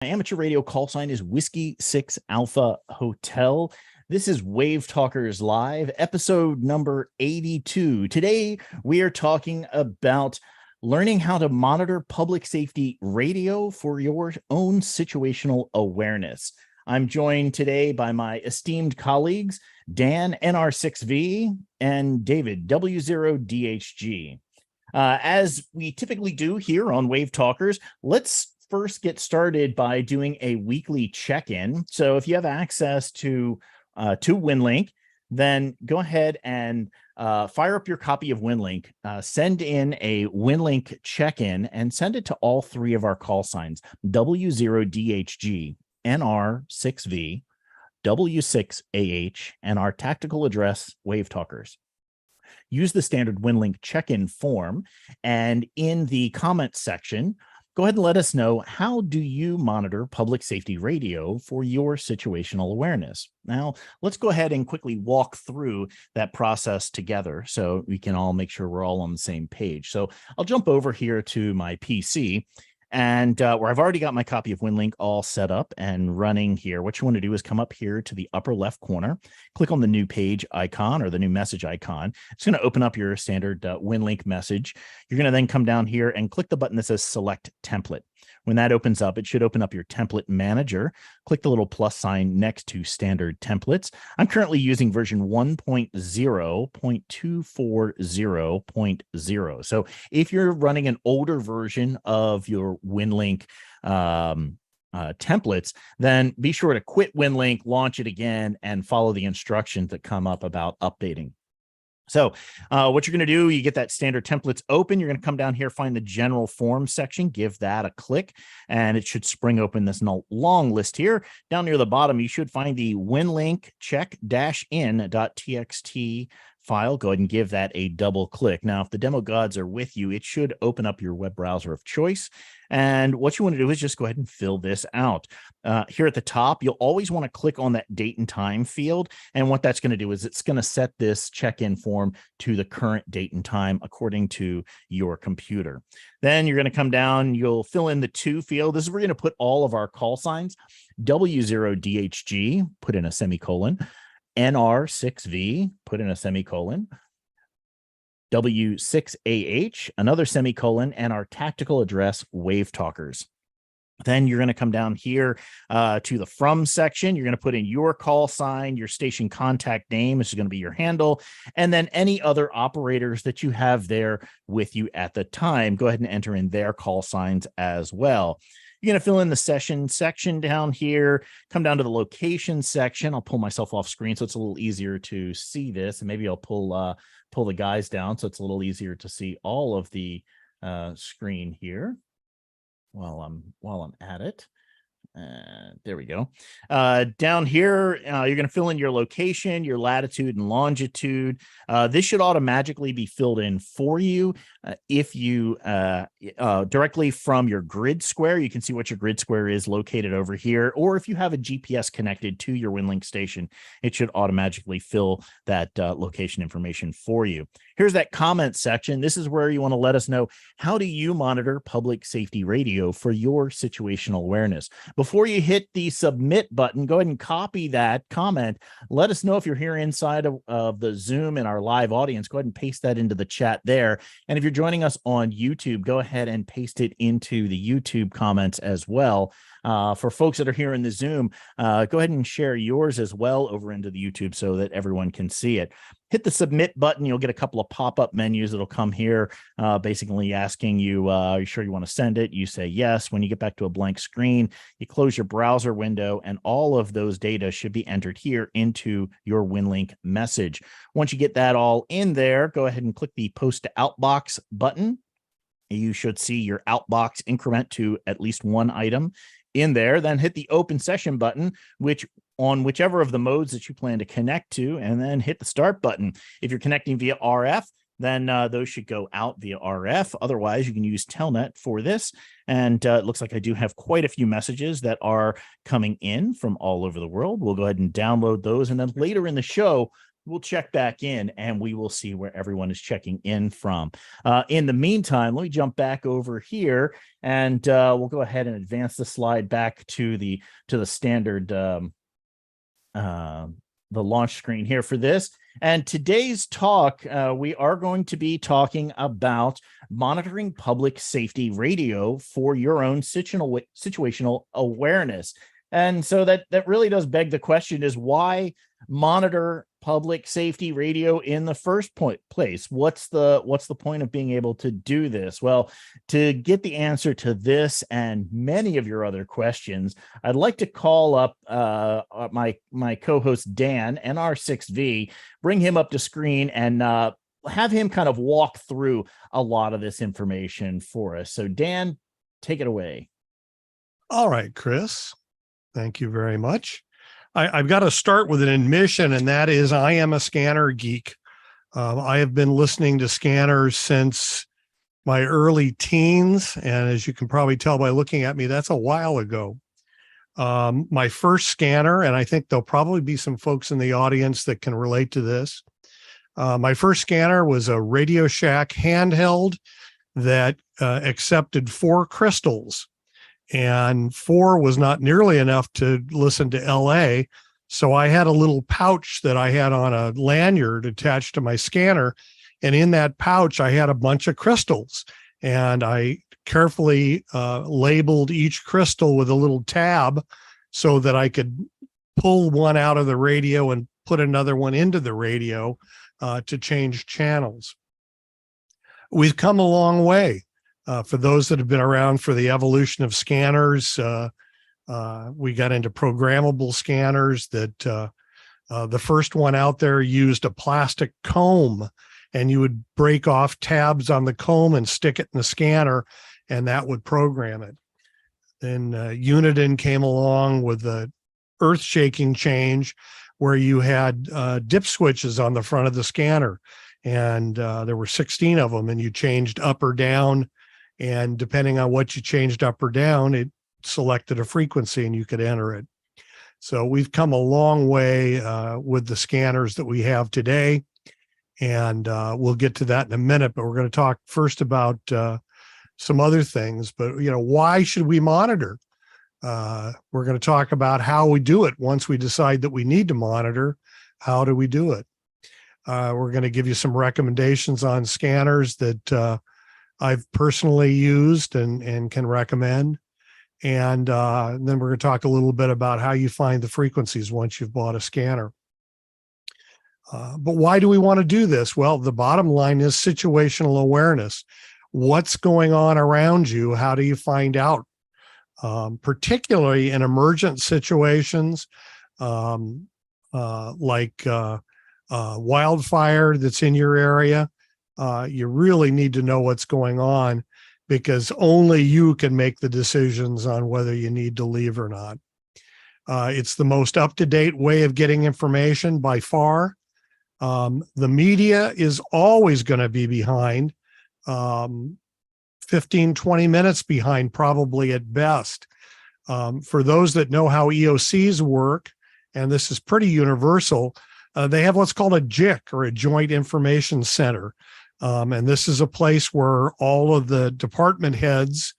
My amateur radio call sign is Whiskey 6 Alpha Hotel. This is WaveTalkers Live, episode number 82. Today, we are talking about learning how to monitor public safety radio for your own situational awareness. I'm joined today by my esteemed colleagues, Dan, NR6V, and David, W0DHG. As we typically do here on WaveTalkers, let's first get started by doing a weekly check-in. So if you have access to WinLink, then go ahead and fire up your copy of WinLink, send in a WinLink check-in, and send it to all three of our call signs, W0DHG, NR6V, W6AH, and our tactical address, WaveTalkers. Use the standard WinLink check-in form, and in the comments section, go ahead and let us know, how do you monitor public safety radio for your situational awareness? Now, let's go ahead and quickly walk through that process together so we can all make sure we're all on the same page. So I'll jump over here to my PC, and where I've already got my copy of WinLink all set up and running here. What you want to do is come up here to the upper left corner, click on the new page icon or the new message icon. It's going to open up your standard WinLink message. You're going to then come down here and click the button that says Select Template. When that opens up, it should open up your template manager. Click the little plus sign next to standard templates. I'm currently using version 1.0.240.0. So if you're running an older version of your WinLink templates, then be sure to quit WinLink, launch it again, and follow the instructions that come up about updating. So what you're going to do, you get that standard templates open. You're going to come down here, find the general form section, give that a click, and it should spring open this long list here. Down near the bottom, you should find the WinLink check-in.txt file. Go ahead and give that a double click. Now, if the demo gods are with you, it should open up your web browser of choice. And what you want to do is just go ahead and fill this out. Here at the top, you'll always want to click on that date and time field. And what that's going to do is it's going to set this check-in form to the current date and time according to your computer. Then you're going to come down, you'll fill in the to field. This is where we're going to put all of our call signs. W0DHG, put in a semicolon. NR6V, put in a semicolon. W6AH, another semicolon, and our tactical address, WaveTalkers. Then you're going to come down here to the from section. You're going to put in your call sign, your station contact name. This is going to be your handle, and then any other operators that you have there with you at the time. Go ahead and enter in their call signs as well. You're going to fill in the session section down here, come down to the location section. I'll pull myself off screen so it's a little easier to see this, and maybe I'll pull the guys down so it's a little easier to see all of the screen here while I'm at it. There we go. Down here, you're going to fill in your location, your latitude and longitude. This should automatically be filled in for you. If you directly from your grid square, you can see what your grid square is located over here. Or if you have a GPS connected to your WinLink station, it should automatically fill that location information for you. Here's that comment section. This is where you want to let us know, how do you monitor public safety radio for your situational awareness? Before you hit the submit button, go ahead and copy that comment. Let us know if you're here inside of the Zoom and our live audience. Go ahead and paste that into the chat there. And if you're joining us on YouTube, go ahead and paste it into the YouTube comments as well. For folks that are here in the Zoom, go ahead and share yours as well over into the YouTube so that everyone can see it. Hit the submit button. You'll get a couple of pop-up menus that'll come here, basically asking you, are you sure you want to send it? You say yes. When you get back to a blank screen, you close your browser window, and all of those data should be entered here into your WinLink message. Once you get that all in there, go ahead and click the post to outbox button. You should see your outbox increment to at least one item in there. Then hit the open session button, which on whichever of the modes that you plan to connect to, and then hit the start button. If you're connecting via RF, then those should go out via RF. Otherwise, you can use Telnet for this. And it looks like I do have quite a few messages that are coming in from all over the world. We'll go ahead and download those. And then later in the show, we'll check back in and we will see where everyone is checking in from. In the meantime, let me jump back over here and we'll go ahead and advance the slide back to the standard the launch screen here for this. And today's talk, we are going to be talking about monitoring public safety radio for your own situational awareness. And so that really does beg the question, is why monitor public safety radio in the first place? What's the point of being able to do this? Well, to get the answer to this and many of your other questions, I'd like to call up my co-host Dan, NR6V, bring him up to screen and have him kind of walk through a lot of this information for us. So Dan, take it away. All right, Chris. Thank you very much. I've got to start with an admission, and that is I am a scanner geek. I have been listening to scanners since my early teens, and as you can probably tell by looking at me, that's a while ago. My first scanner, and I think there'll probably be some folks in the audience that can relate to this. My first scanner was a Radio Shack handheld that accepted 4 crystals. And 4 was not nearly enough to listen to LA. So I had a little pouch that I had on a lanyard attached to my scanner. And in that pouch, I had a bunch of crystals. And I carefully labeled each crystal with a little tab so that I could pull one out of the radio and put another one into the radio to change channels. We've come a long way. For those that have been around for the evolution of scanners, we got into programmable scanners that the first one out there used a plastic comb, and you would break off tabs on the comb and stick it in the scanner, and that would program it. Then Uniden came along with the earth-shaking change where you had dip switches on the front of the scanner, and there were 16 of them, and you changed up or down. And depending on what you changed up or down, it selected a frequency and you could enter it. So we've come a long way with the scanners that we have today. And we'll get to that in a minute, but we're going to talk first about some other things. But, why should we monitor? We're going to talk about how we do it. Once we decide that we need to monitor, how do we do it? We're going to give you some recommendations on scanners that I've personally used and can recommend. And then we're going to talk a little bit about how you find the frequencies once you've bought a scanner. But why do we want to do this? Well, the bottom line is situational awareness. What's going on around you? How do you find out? Particularly in emergent situations like wildfire that's in your area. You really need to know what's going on because only you can make the decisions on whether you need to leave or not. It's the most up-to-date way of getting information by far. The media is always going to be behind, 15, 20 minutes behind probably at best. For those that know how EOCs work, and this is pretty universal, they have what's called a JIC, or a Joint Information Center. And this is a place where all of the department heads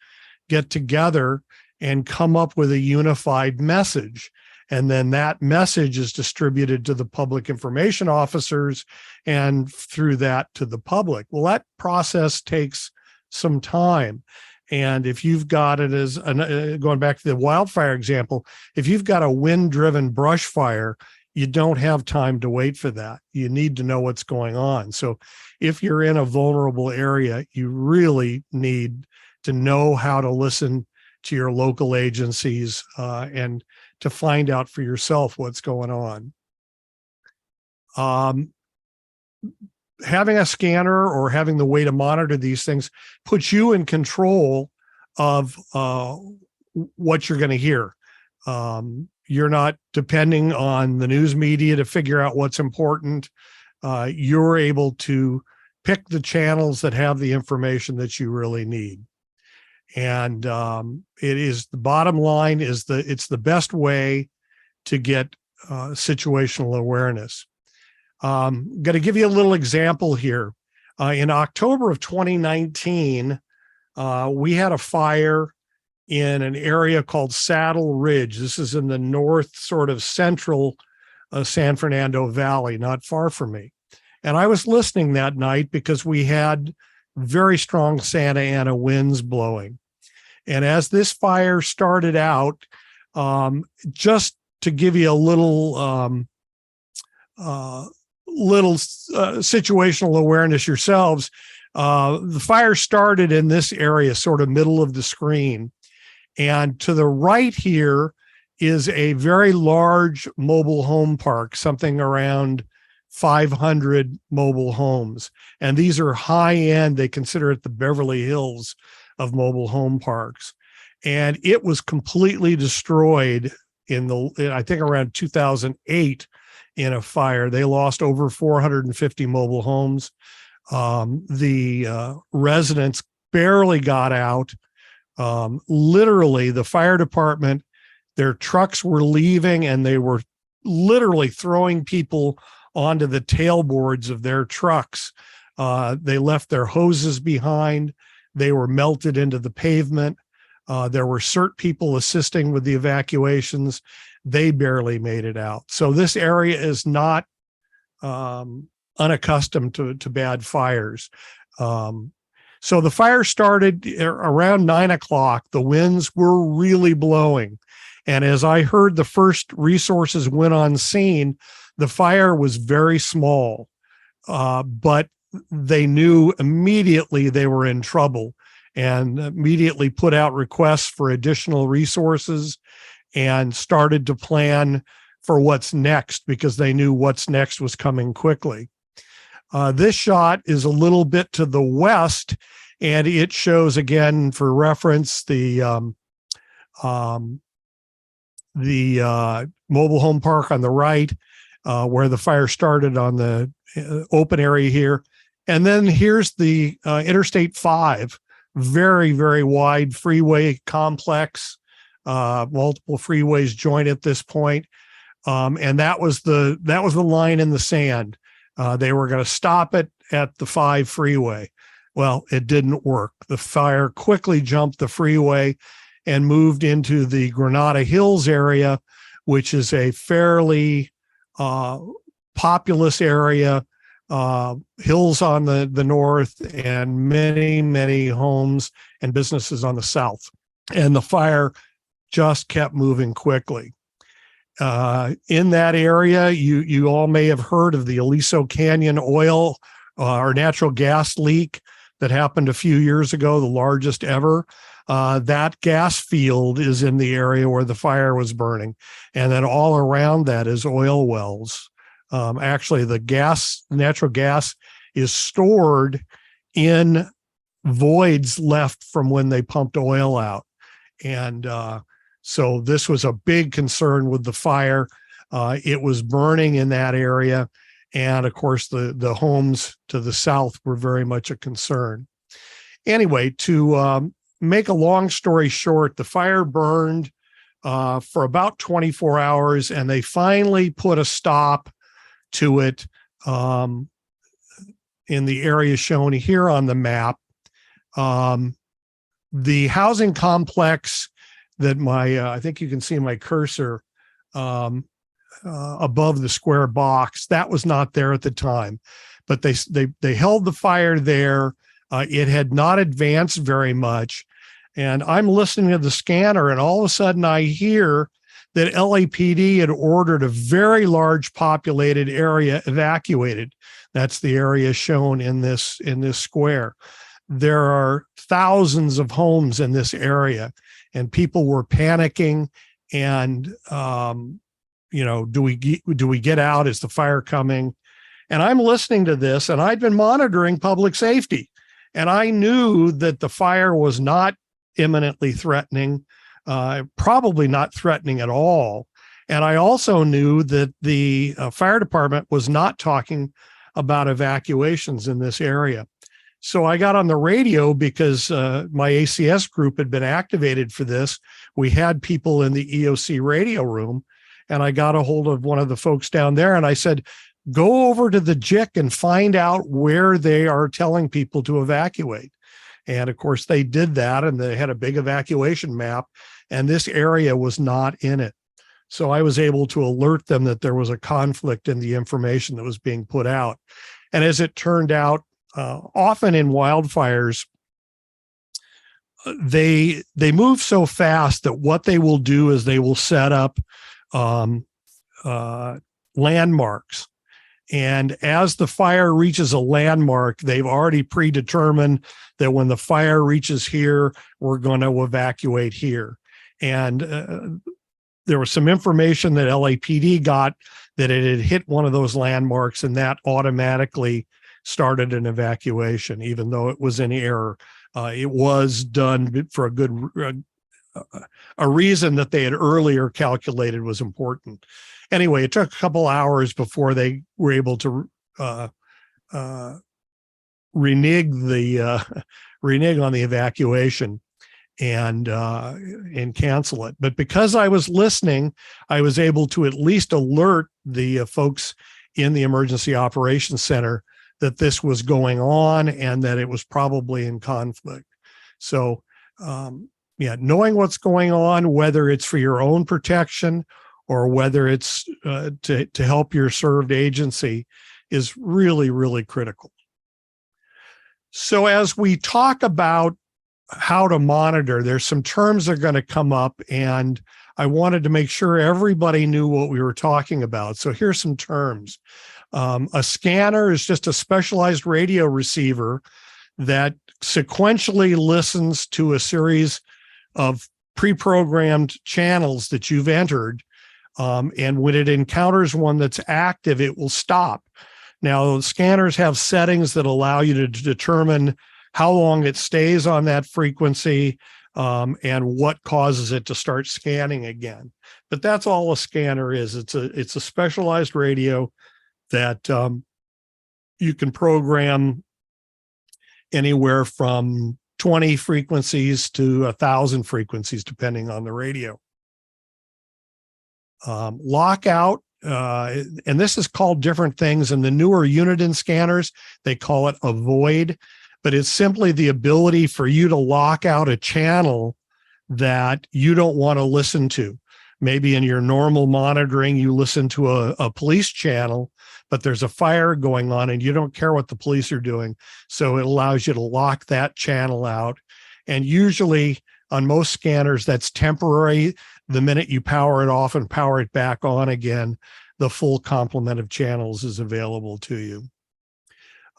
get together and come up with a unified message. And then that message is distributed to the public information officers and through that to the public. Well, that process takes some time. And if you've got it as, going back to the wildfire example, if you've got a wind-driven brush fire, you don't have time to wait for that. You need to know what's going on. So if you're in a vulnerable area, you really need to know how to listen to your local agencies and to find out for yourself what's going on. Having a scanner or having the way to monitor these things puts you in control of what you're going to hear. You're not depending on the news media to figure out what's important. You're able to pick the channels that have the information that you really need. And it is, the bottom line is it's the best way to get situational awareness. Going to give you a little example here. In October of 2019, we had a fire in an area called Saddle Ridge. This is in the north, sort of central San Fernando Valley, not far from me. And I was listening that night because we had very strong Santa Ana winds blowing. And as this fire started out, just to give you a little situational awareness yourselves, the fire started in this area, sort of middle of the screen. And to the right here is a very large mobile home park, something around 500 mobile homes. And these are high end. They consider it the Beverly Hills of mobile home parks. And it was completely destroyed I think around 2008 in a fire. They lost over 450 mobile homes. The residents barely got out. Literally, the fire department, their trucks were leaving and they were literally throwing people onto the tailboards of their trucks. They left their hoses behind. They were melted into the pavement. There were CERT people assisting with the evacuations. They barely made it out. So this area is not unaccustomed to bad fires. So the fire started around 9 o'clock. The winds were really blowing. And as I heard the first resources went on scene, the fire was very small, but they knew immediately they were in trouble and immediately put out requests for additional resources and started to plan for what's next because they knew what's next was coming quickly. This shot is a little bit to the west, and it shows, again, for reference, the mobile home park on the right, where the fire started on the open area here. And then here's the Interstate 5, very, very wide freeway complex, multiple freeways join at this point. And that was the line in the sand. They were going to stop it at the 5 freeway. Well, it didn't work. The fire quickly jumped the freeway and moved into the Granada Hills area, which is a fairly populous area, hills on the north and many, many homes and businesses on the south. And the fire just kept moving quickly. In that area, you all may have heard of the Aliso Canyon oil or natural gas leak that happened a few years ago, the largest ever. That gas field is in the area where the fire was burning. And then all around that is oil wells. Actually, the natural gas is stored in voids left from when they pumped oil out. And so this was a big concern with the fire. It was burning in that area. And of course, the homes to the south were very much a concern. Anyway, to make a long story short, the fire burned for about 24 hours, and they finally put a stop to it in the area shown here on the map. The housing complex that I think you can see my cursor above the square box, that was not there at the time, but they held the fire there. It had not advanced very much. And I'm listening to the scanner, and all of a sudden I hear that LAPD had ordered a very large populated area evacuated. That's the area shown in this square. There are thousands of homes in this area, and people were panicking. And do we get out? Is the fire coming? And I'm listening to this, and I'd been monitoring public safety, and I knew that the fire was not imminently threatening, probably not threatening at all. And I also knew that the fire department was not talking about evacuations in this area. So I got on the radio because my ACS group had been activated for this. We had people in the EOC radio room, and I got a hold of one of the folks down there, and I said, go over to the JIC and find out where they are telling people to evacuate. And of course, they did that, and they had a big evacuation map, and this area was not in it. So I was able to alert them that there was a conflict in the information that was being put out. And as it turned out, often in wildfires, they move so fast that what they will do is they will set up landmarks. And as the fire reaches a landmark, they've already predetermined that when the fire reaches here, we're going to evacuate here. And there was some information that LAPD got that it had hit one of those landmarks, and that automatically started an evacuation, even though it was in error. It was done for a good a reason that they had earlier calculated was important. Anyway, it took a couple hours before they were able to renege on the evacuation and cancel it. But because I was listening, I was able to at least alert the folks in the Emergency Operations Center that this was going on and that it was probably in conflict. So, knowing what's going on, whether it's for your own protection or whether it's to help your served agency, is really, really critical. So as we talk about how to monitor, there's some terms that are going to come up, and I wanted to make sure everybody knew what we were talking about. So here's some terms. A scanner is just a specialized radio receiver that sequentially listens to a series of pre-programmed channels that you've entered. And when it encounters one that's active, it will stop. Now, scanners have settings that allow you to determine how long it stays on that frequency and what causes it to start scanning again. But that's all a scanner is. It's a specialized radio that you can program anywhere from 20 frequencies to 1,000 frequencies, depending on the radio. Lockout, and this is called different things. In the newer Uniden scanners, they call it a void, but it's simply the ability for you to lock out a channel that you don't want to listen to. Maybe in your normal monitoring, you listen to a police channel, but there's a fire going on and you don't care what the police are doing. So it allows you to lock that channel out. And usually on most scanners, that's temporary. The minute you power it off and power it back on again, the full complement of channels is available to you.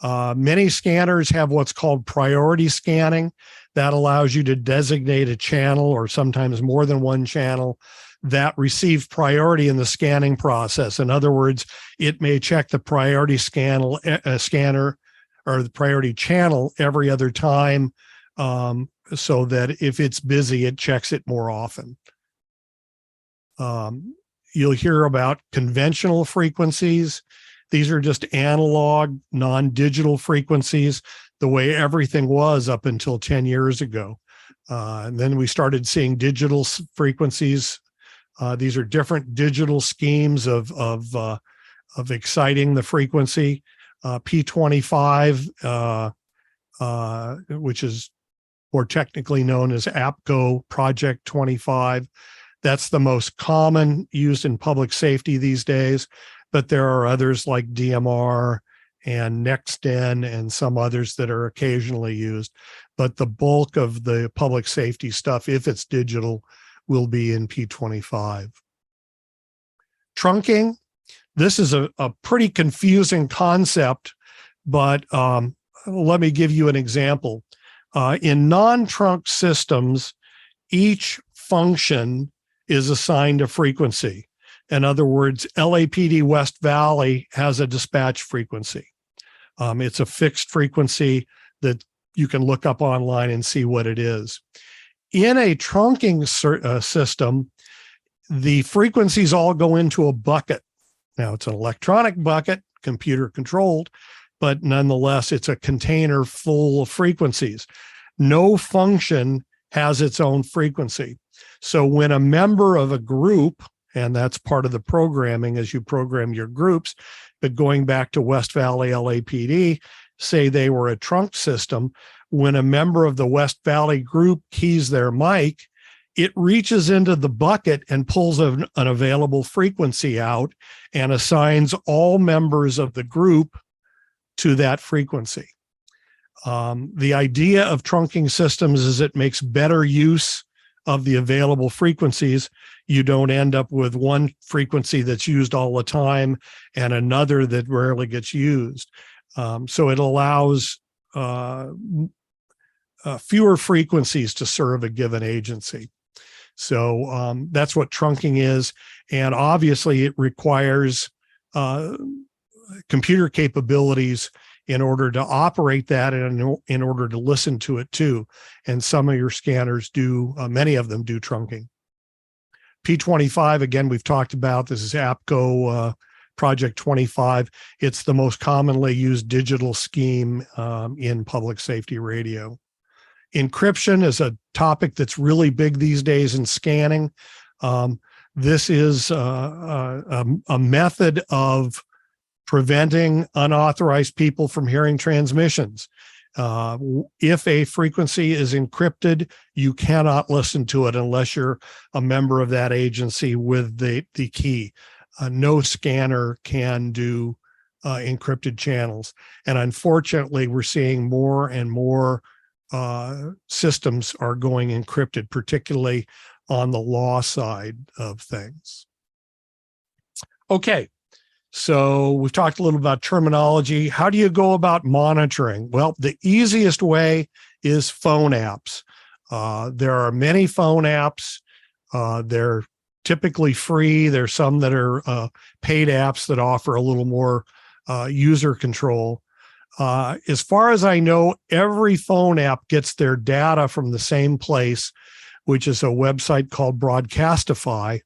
Many scanners have what's called priority scanning. That allows you to designate a channel, or sometimes more than one channel, that receive priority in the scanning process. In other words, it may check the priority scanner or the priority channel every other time, so that if it's busy, it checks it more often. You'll hear about conventional frequencies. These are just analog, non-digital frequencies, the way everything was up until 10 years ago. And then we started seeing digital frequencies. These are different digital schemes of exciting the frequency. P25, which is more technically known as APCO Project 25. That's the most common used in public safety these days, but there are others like DMR and NextN and some others that are occasionally used. But the bulk of the public safety stuff, if it's digital, will be in P25. Trunking, this is a pretty confusing concept, but let me give you an example. In non-trunk systems, each function is assigned a frequency. In other words, LAPD West Valley has a dispatch frequency. It's a fixed frequency that you can look up online and see what it is. In a trunking system, the frequencies all go into a bucket. Now, it's an electronic bucket, computer controlled, but nonetheless, it's a container full of frequencies. No function has its own frequency. So when a member of a group, and that's part of the programming as you program your groups, but going back to West Valley LAPD, say they were a trunk system, when a member of the West Valley group keys their mic, it reaches into the bucket and pulls an available frequency out and assigns all members of the group to that frequency. The idea of trunking systems is it makes better use of the available frequencies. You don't end up with one frequency that's used all the time and another that rarely gets used. So it allows fewer frequencies to serve a given agency. So that's what trunking is. And obviously it requires computer capabilities in order to operate that and in order to listen to it too. And some of your scanners do, many of them do trunking. P25, again, we've talked about, this is APCO Project 25. It's the most commonly used digital scheme in public safety radio. Encryption is a topic that's really big these days in scanning. This is a method of preventing unauthorized people from hearing transmissions. If a frequency is encrypted, you cannot listen to it unless you're a member of that agency with the key. No scanner can do encrypted channels. And unfortunately, we're seeing more and more systems are going encrypted, particularly on the law side of things. Okay, so we've talked a little about terminology. How do you go about monitoring? Well, the easiest way is phone apps. There are many phone apps. They're typically free. There's some that are paid apps that offer a little more user control. As far as I know, every phone app gets their data from the same place, which is a website called Broadcastify.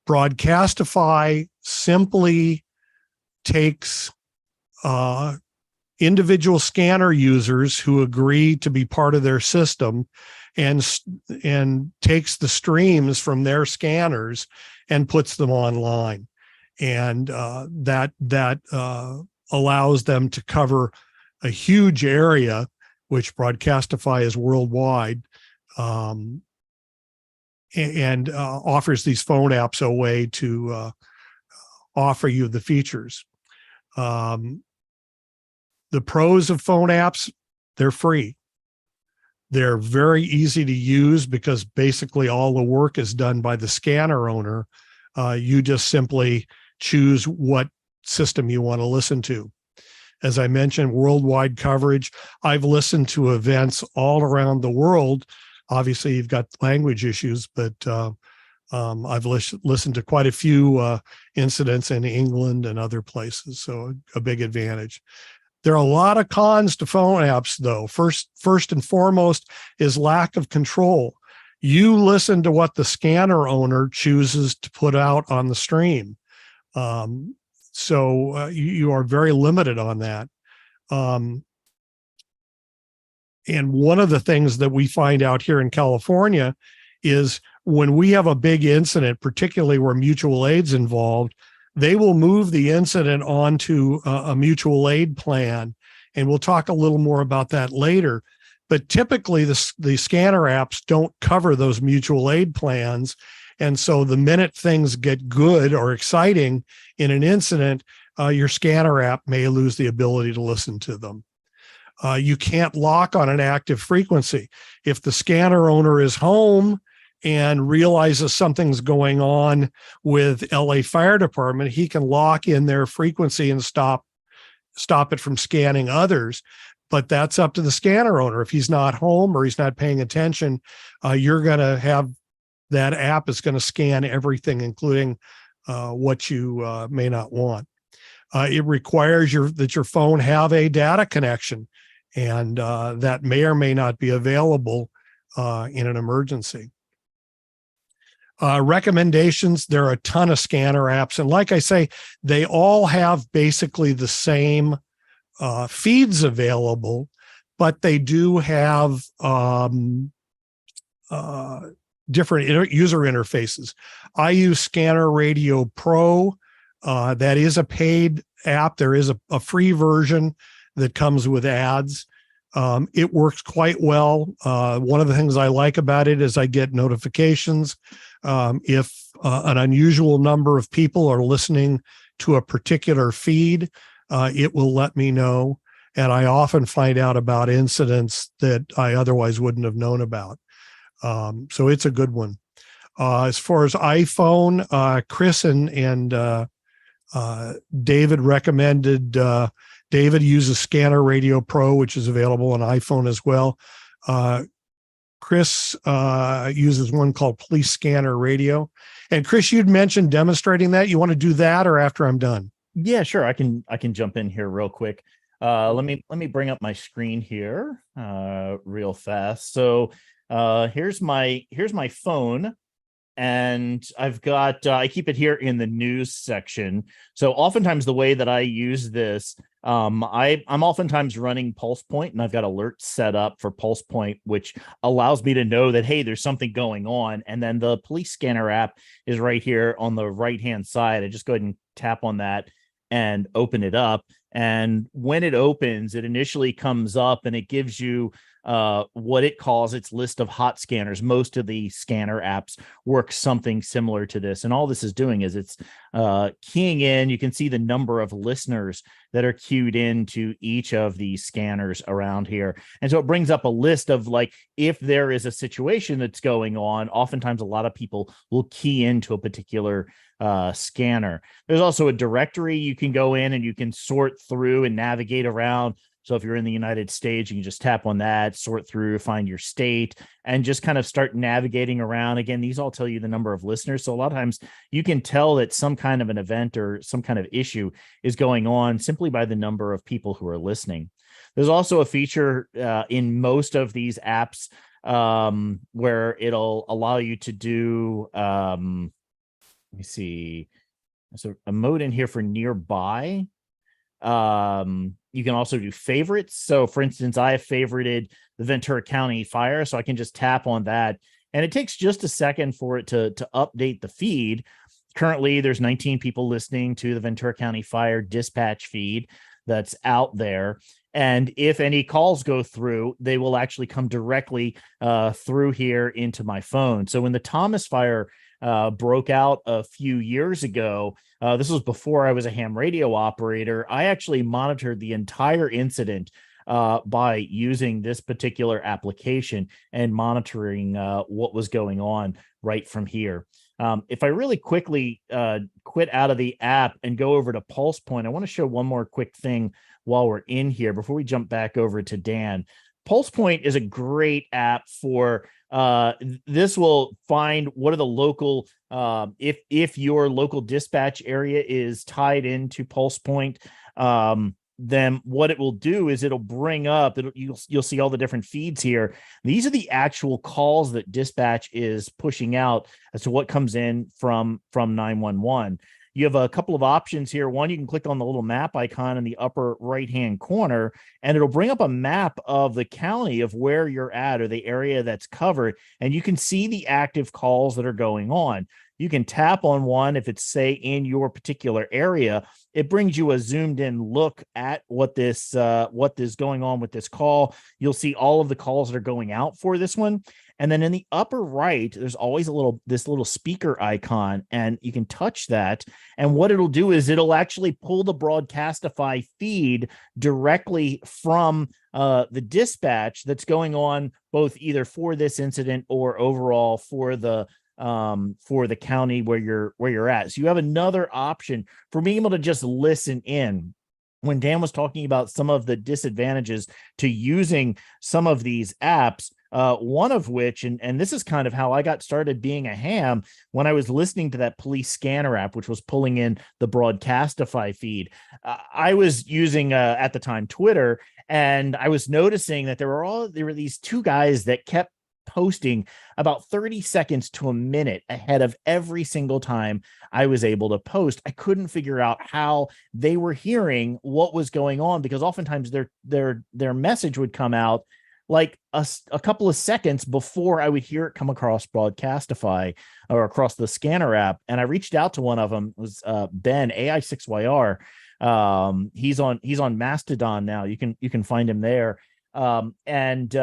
Broadcastify simply takes individual scanner users who agree to be part of their system and takes the streams from their scanners and puts them online. And that allows them to cover a huge area, which Broadcastify is worldwide, and offers these phone apps a way to offer you the features. The pros of phone apps, they're free. They're very easy to use because basically all the work is done by the scanner owner. You just simply choose what system you want to listen to. As I mentioned, worldwide coverage. I've listened to events all around the world. Obviously, you've got language issues, but I've listened to quite a few incidents in England and other places, so a big advantage. There are a lot of cons to phone apps, though. First and foremost is lack of control. You listen to what the scanner owner chooses to put out on the stream. So you are very limited on that. And one of the things that we find out here in California is when we have a big incident, particularly where mutual aid's involved, they will move the incident onto a mutual aid plan. And we'll talk a little more about that later. But typically the scanner apps don't cover those mutual aid plans. And so the minute things get good or exciting in an incident, your scanner app may lose the ability to listen to them. You can't lock on an active frequency. If the scanner owner is home and realizes something's going on with LA Fire Department, he can lock in their frequency and stop it from scanning others. But that's up to the scanner owner. If he's not home or he's not paying attention, you're going to have that app is going to scan everything, including what you may not want. It requires that your phone have a data connection, and that may or may not be available in an emergency. Recommendations, there are a ton of scanner apps. And like I say, they all have basically the same feeds available, but they do have different user interfaces. I use Scanner Radio Pro. That is a paid app. There is a free version that comes with ads. It works quite well. One of the things I like about it is I get notifications. If an unusual number of people are listening to a particular feed, it will let me know. And I often find out about incidents that I otherwise wouldn't have known about. So it's a good one. As far as iPhone, Chris and David recommended, David uses Scanner Radio Pro, which is available on iPhone as well. Chris uses one called Police Scanner Radio. And Chris, you'd mentioned demonstrating that. You want to do that or after I'm done? Yeah, sure. I can jump in here real quick. Let me bring up my screen here real fast. So here's my phone. And I've got, I keep it here in the news section. So oftentimes the way that I use this, I'm oftentimes running Pulse Point, and I've got alerts set up for Pulse Point, which allows me to know that, hey, there's something going on. And then the police scanner app is right here on the right-hand side. I just go ahead and tap on that and open it up. And when it opens, it initially comes up and it gives you what it calls its list of hot scanners. Most of the scanner apps work something similar to this. And all this is doing is it's keying in. You can see the number of listeners that are queued into each of these scanners around here. And so it brings up a list of, like, if there is a situation that's going on, oftentimes a lot of people will key into a particular scanner. There's also a directory you can go in and you can sort through and navigate around. So if you're in the United States, you can just tap on that, sort through, find your state, and just kind of start navigating around. Again, these all tell you the number of listeners. So a lot of times you can tell that some kind of an event or some kind of issue is going on simply by the number of people who are listening. There's also a feature in most of these apps where it'll allow you to do, let me see, there's a mode in here for nearby. You can also do favorites. So for instance, I have favorited the Ventura County Fire, so I can just tap on that. And it takes just a second for it to update the feed. Currently, there's 19 people listening to the Ventura County Fire dispatch feed that's out there. And if any calls go through, they will actually come directly through here into my phone. So when the Thomas Fire broke out a few years ago, this was before I was a ham radio operator, I actually monitored the entire incident by using this particular application and monitoring what was going on right from here. If I really quickly quit out of the app and go over to Pulse Point, I want to show one more quick thing while we're in here before we jump back over to Dan. Pulse Point is a great app for this will find what are the local if your local dispatch area is tied into Pulse Point, then what it will do is it'll bring up, you'll see all the different feeds here. These are the actual calls that dispatch is pushing out as to what comes in from 911. You have a couple of options here. One, you can click on the little map icon in the upper right-hand corner, and it'll bring up a map of the county of where you're at or the area that's covered, and you can see the active calls that are going on. You can tap on one if it's, say, in your particular area. It brings you a zoomed-in look at what is going on with this call. You'll see all of the calls that are going out for this one. And then in the upper right, there's always this little speaker icon, and you can touch that. And what it'll do is it'll actually pull the Broadcastify feed directly from the dispatch that's going on, both either for this incident or overall for the county where you're at. So you have another option for being able to just listen in. When Dan was talking about some of the disadvantages to using some of these apps, one of which, and this is kind of how I got started being a ham, when I was listening to that police scanner app, which was pulling in the Broadcastify feed. I was using at the time Twitter, and I was noticing that there were these two guys that kept posting about 30 seconds to a minute ahead of every single time I was able to post. I couldn't figure out how they were hearing what was going on, because oftentimes their message would come out like a couple of seconds before I would hear it come across Broadcastify or across the scanner app. And I reached out to one of them. It was Ben AI6YR. He's on Mastodon now. You can find him there. And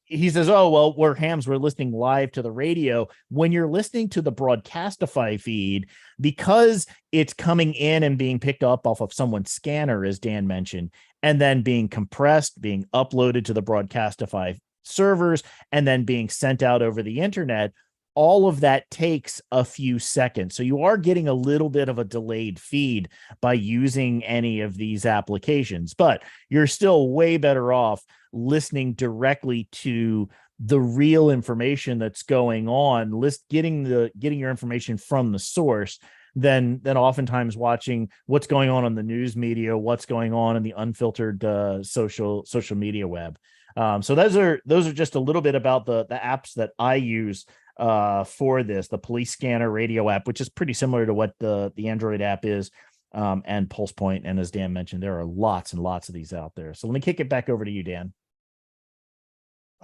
he says, "Oh, well, we're listening live to the radio. When you're listening to the Broadcastify feed, because it's coming in and being picked up off of someone's scanner, as Dan mentioned, and then being compressed, being uploaded to the Broadcastify servers, and then being sent out over the internet, all of that takes a few seconds. So you are getting a little bit of a delayed feed by using any of these applications, but you're still way better off listening directly to the real information that's going on, getting your information from the source, than oftentimes watching what's going on the news media, what's going on in the unfiltered social media web. So those are just a little bit about the apps that I use for this, the Police Scanner radio app, which is pretty similar to what the Android app is, and Pulse Point. And as Dan mentioned, there are lots and lots of these out there. So let me kick it back over to you, Dan.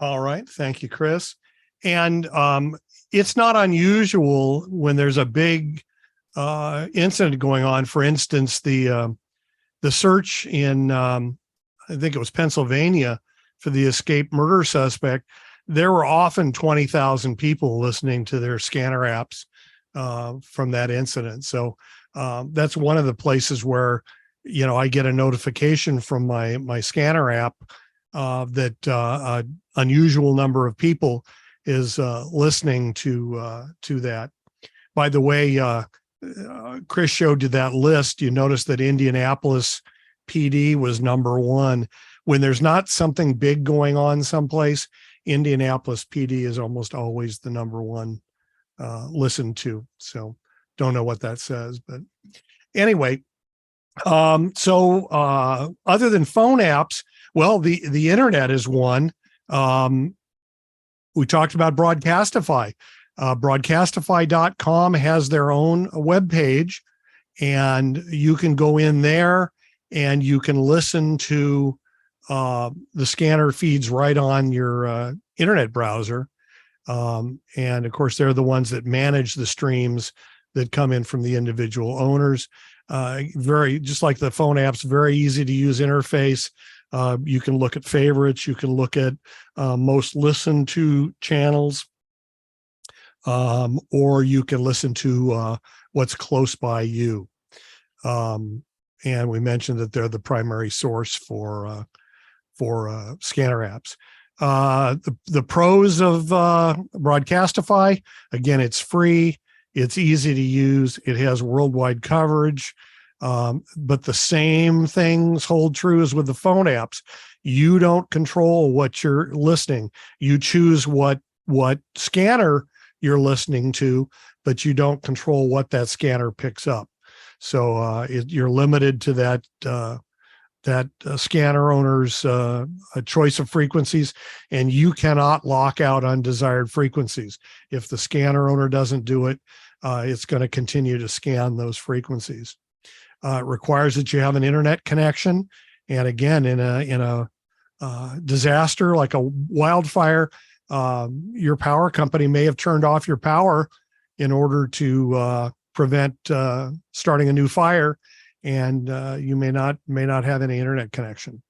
All right. Thank you, Chris. And it's not unusual when there's a big incident going on. For instance, the search in, I think it was Pennsylvania, for the escaped murder suspect, there were often 20,000 people listening to their scanner apps from that incident. So that's one of the places where, I get a notification from my scanner app that an unusual number of people is listening to that. By the way, Chris showed you that list. You notice that Indianapolis PD was number one. When there's not something big going on someplace, Indianapolis PD is almost always the number one listened to. So don't know what that says, but anyway. So other than phone apps, well, the internet is one. We talked about Broadcastify. Broadcastify.com has their own webpage, and you can go in there and you can listen to the scanner feeds right on your internet browser. And of course, they're the ones that manage the streams that come in from the individual owners. Just like the phone apps, very easy to use interface. You can look at favorites. You can look at most listened to channels, or you can listen to what's close by you. And we mentioned that they're the primary source for scanner apps. The pros of Broadcastify, again, it's free. It's easy to use. It has worldwide coverage. But the same things hold true as with the phone apps. You don't control what you're listening. You choose what scanner you're listening to, but you don't control what that scanner picks up. So you're limited to that scanner owner's choice of frequencies, and you cannot lock out undesired frequencies. If the scanner owner doesn't do it, it's going to continue to scan those frequencies. It requires that you have an internet connection, and again, in a disaster like a wildfire, your power company may have turned off your power in order to prevent starting a new fire, and you may not have any internet connection.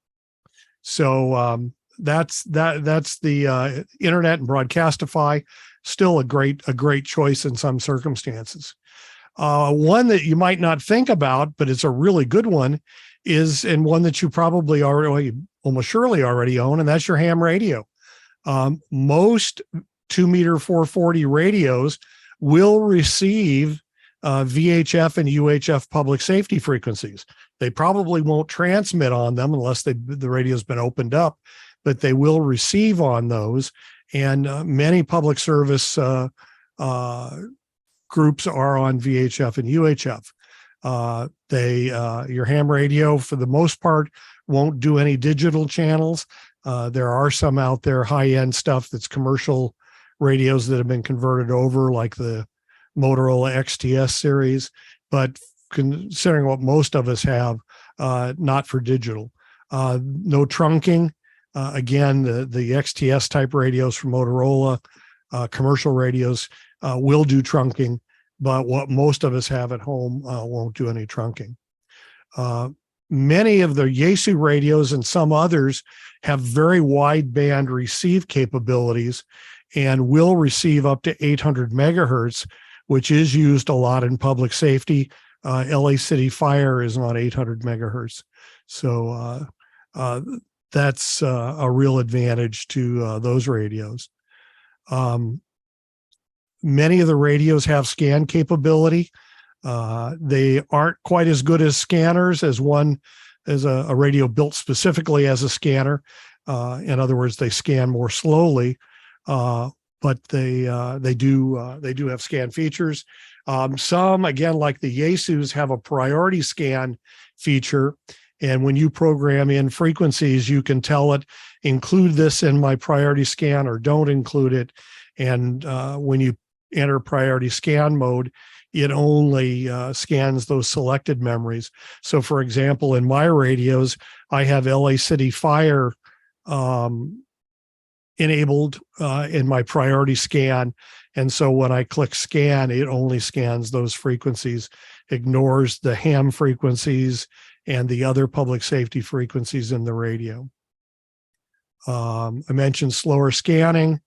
So that's the internet and Broadcastify. Still a great choice in some circumstances. One that you might not think about, but it's a really good one, and one that you probably almost surely already own, and that's your ham radio. Most 2-meter 440 radios will receive VHF and UHF public safety frequencies. They probably won't transmit on them unless the radio's been opened up, but they will receive on those. And many public service groups are on VHF and UHF. Your ham radio, for the most part, won't do any digital channels. There are some out there, high-end stuff that's commercial radios that have been converted over, like the Motorola XTS series, but considering what most of us have, not for digital. No trunking. Again, the XTS type radios from Motorola, commercial radios will do trunking, but what most of us have at home won't do any trunking. Many of the Yaesu radios and some others have very wide band receive capabilities and will receive up to 800 megahertz, which is used a lot in public safety. LA City Fire is on 800 megahertz. So that's a real advantage to those radios. Many of the radios have scan capability. They aren't quite as good as scanners as a radio built specifically as a scanner. In other words, they scan more slowly, but they do have scan features. Some, again, like the Yaesus, have a priority scan feature. And when you program in frequencies, you can tell it, include this in my priority scan or don't include it. And when you enter priority scan mode, it only scans those selected memories. So for example, in my radios, I have LA City Fire enabled in my priority scan. And so when I click scan, it only scans those frequencies, ignores the ham frequencies and the other public safety frequencies in the radio. I mentioned slower scanning.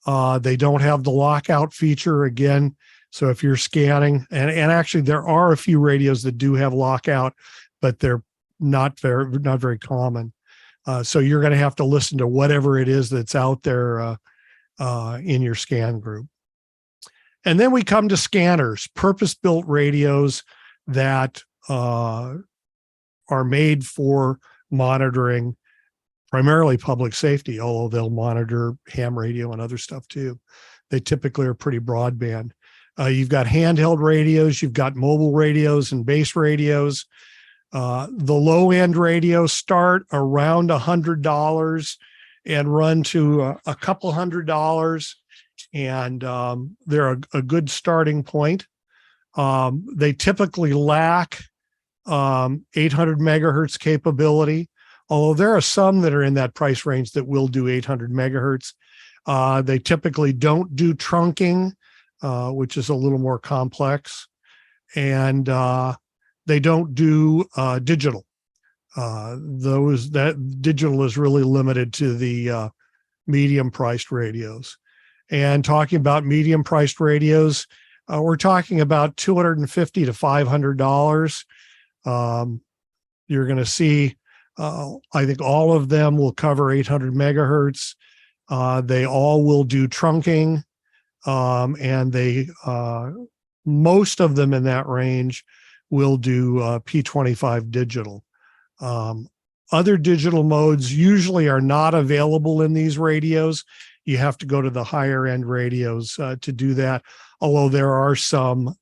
They don't have the lockout feature again. So if you're scanning, and actually there are a few radios that do have lockout, but they're not very common. So you're going to have to listen to whatever it is that's out there in your scan group. And then we come to scanners, purpose-built radios that are made for monitoring primarily public safety, although they'll monitor ham radio and other stuff too. They typically are pretty broadband. You've got handheld radios, you've got mobile radios and base radios. The low-end radios start around $100 and run to a couple $100, and they're a good starting point. They typically lack 800 megahertz capability, although there are some that are in that price range that will do 800 megahertz. They typically don't do trunking, which is a little more complex, and they don't do digital. That digital is really limited to the medium-priced radios. And talking about medium-priced radios, we're talking about $250 to $500. You're going to see, I think all of them will cover 800 megahertz. They all will do trunking, and most of them in that range will do P25 digital. Other digital modes usually are not available in these radios. You have to go to the higher end radios to do that, although there are some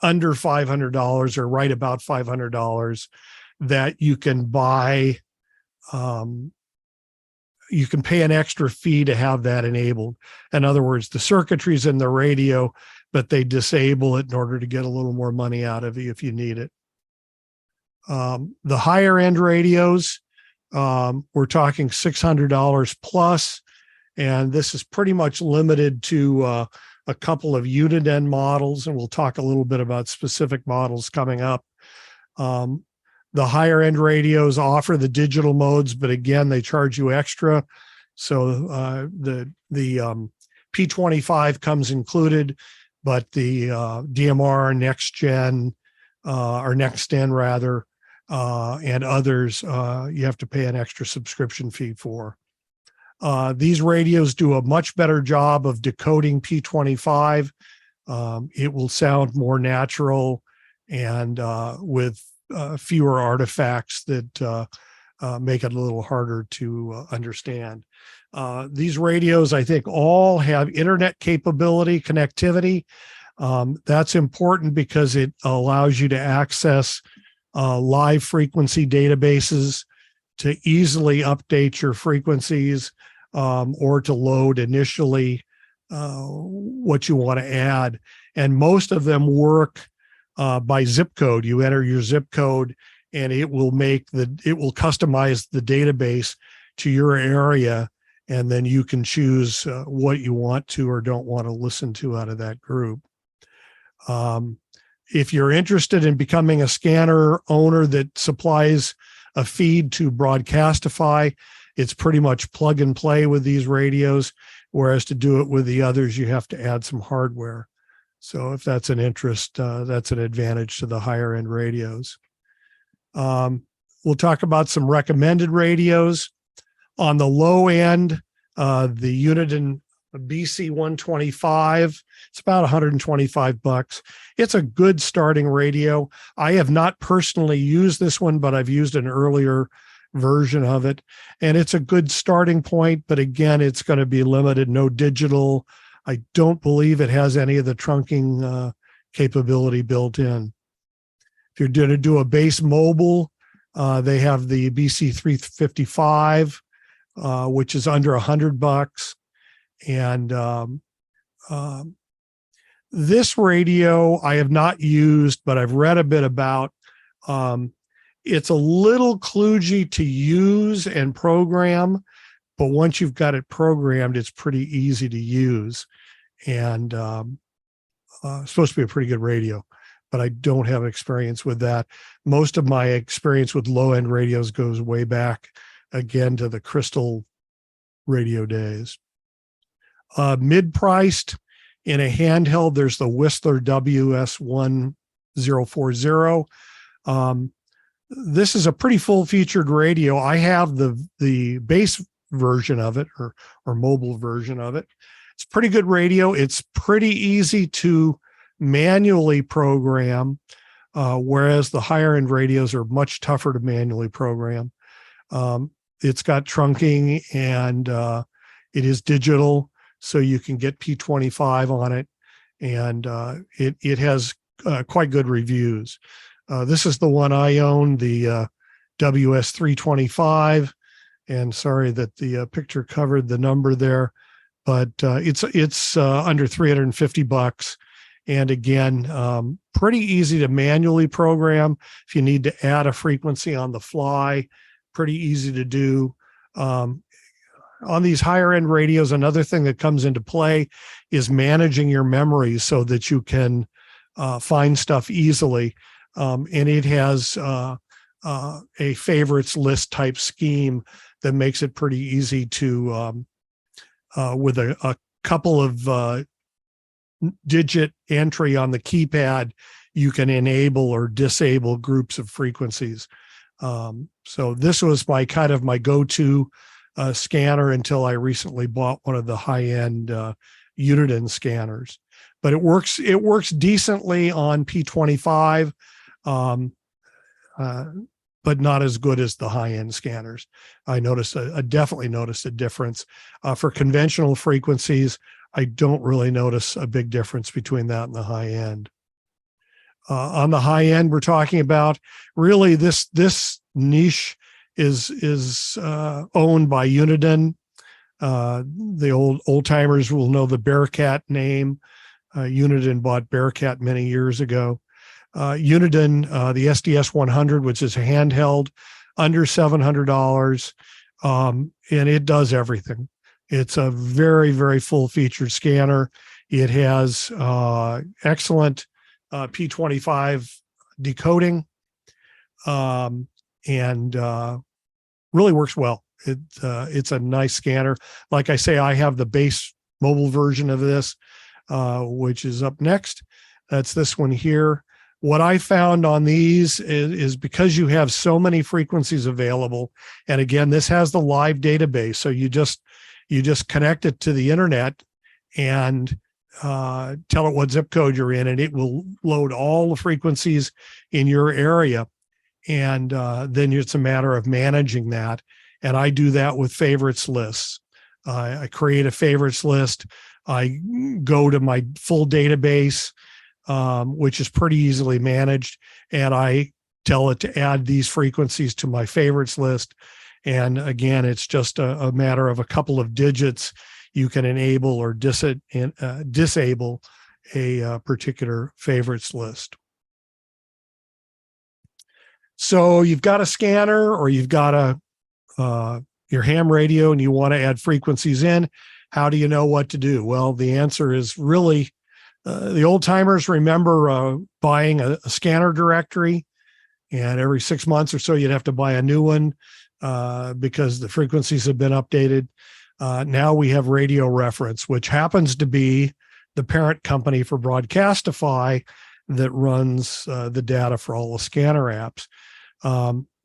under $500 or right about $500 that you can buy. You can pay an extra fee to have that enabled. In other words, the circuitry's in the radio, but they disable it in order to get a little more money out of you if you need it. The higher end radios, we're talking $600 plus, and this is pretty much limited to a couple of unit end models, and we'll talk a little bit about specific models coming up. The higher end radios offer the digital modes, but again, they charge you extra. So the P25 comes included, but the DMR, next gen, or next gen rather, and others, you have to pay an extra subscription fee for. These radios do a much better job of decoding P25. It will sound more natural and with fewer artifacts that make it a little harder to understand. These radios, I think, all have internet capability, connectivity. That's important because it allows you to access live frequency databases, to easily update your frequencies, or to load initially what you want to add. And most of them work by zip code. You enter your zip code and it will customize the database to your area, and then you can choose what you want to or don't want to listen to out of that group. If you're interested in becoming a scanner owner that supplies a feed to Broadcastify, it's pretty much plug and play with these radios, whereas to do it with the others, you have to add some hardware. So if that's an interest, that's an advantage to the higher end radios. We'll talk about some recommended radios. On the low end, the Uniden BC 125, it's about $125. It's a good starting radio. I have not personally used this one, but I've used an earlier version of it, and it's a good starting point, but again, it's going to be limited, no digital. I don't believe it has any of the trunking capability built in. If you're going to do a base mobile, they have the BC 355, which is under $100. And this radio I have not used, but I've read a bit about. It's a little kludgy to use and program, but once you've got it programmed, it's pretty easy to use. And it's supposed to be a pretty good radio, but I don't have experience with that. Most of my experience with low-end radios goes way back, again, to the Crystal radio days. Mid-priced in a handheld, there's the Whistler WS1040. This is a pretty full-featured radio. I have the base version of it, or mobile version of it. It's a pretty good radio. It's pretty easy to manually program, whereas the higher-end radios are much tougher to manually program. It's got trunking, and it is digital, so you can get P25 on it, and it has quite good reviews. This is the one I own, the WS325, and sorry that the picture covered the number there, but it's under $350. And again, pretty easy to manually program. If you need to add a frequency on the fly, pretty easy to do. On these higher end radios, another thing that comes into play is managing your memory so that you can find stuff easily. And it has a favorites list type scheme that makes it pretty easy to, with a couple of digit entry on the keypad, you can enable or disable groups of frequencies. So this was my go-to scanner until I recently bought one of the high-end Uniden scanners. But it works decently on P25, but not as good as the high-end scanners. I definitely noticed a difference. For conventional frequencies, I don't really notice a big difference between that and the high end. On the high end, we're talking about really this niche is owned by Uniden. The old timers will know the Bearcat name. Uniden bought Bearcat many years ago. Uniden, the SDS 100, which is a handheld, under $700, and it does everything. It's a very, very full-featured scanner. It has excellent P25 decoding, and really works well. It's a nice scanner. Like I say, I have the base mobile version of this, which is up next. That's this one here. What I found on these is because you have so many frequencies available, and again, this has the live database, so you just connect it to the internet and tell it what zip code you're in, and it will load all the frequencies in your area. And then it's a matter of managing that. And I do that with favorites lists. I create a favorites list. I go to my full database, which is pretty easily managed, and I tell it to add these frequencies to my favorites list. And again, it's just a matter of a couple of digits. You can enable or disable a particular favorites list. So you've got a scanner, or you've got your ham radio, and you want to add frequencies in. How do you know what to do? Well, the answer is really, the old timers remember buying a scanner directory, and every 6 months or so you'd have to buy a new one because the frequencies have been updated. Now we have Radio Reference, which happens to be the parent company for Broadcastify that runs the data for all the scanner apps.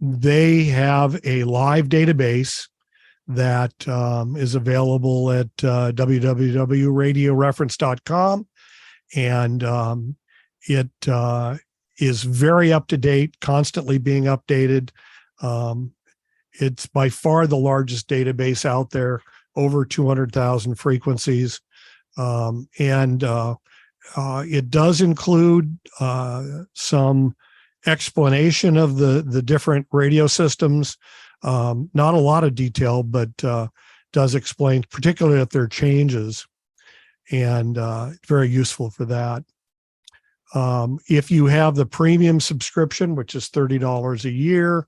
They have a live database that is available at www.radioreference.com, and it is very up to date, constantly being updated. It's by far the largest database out there, over 200,000 frequencies. And it does include some explanation of the different radio systems. Not a lot of detail, but does explain, particularly if there are changes, and very useful for that. If you have the premium subscription, which is $30 a year,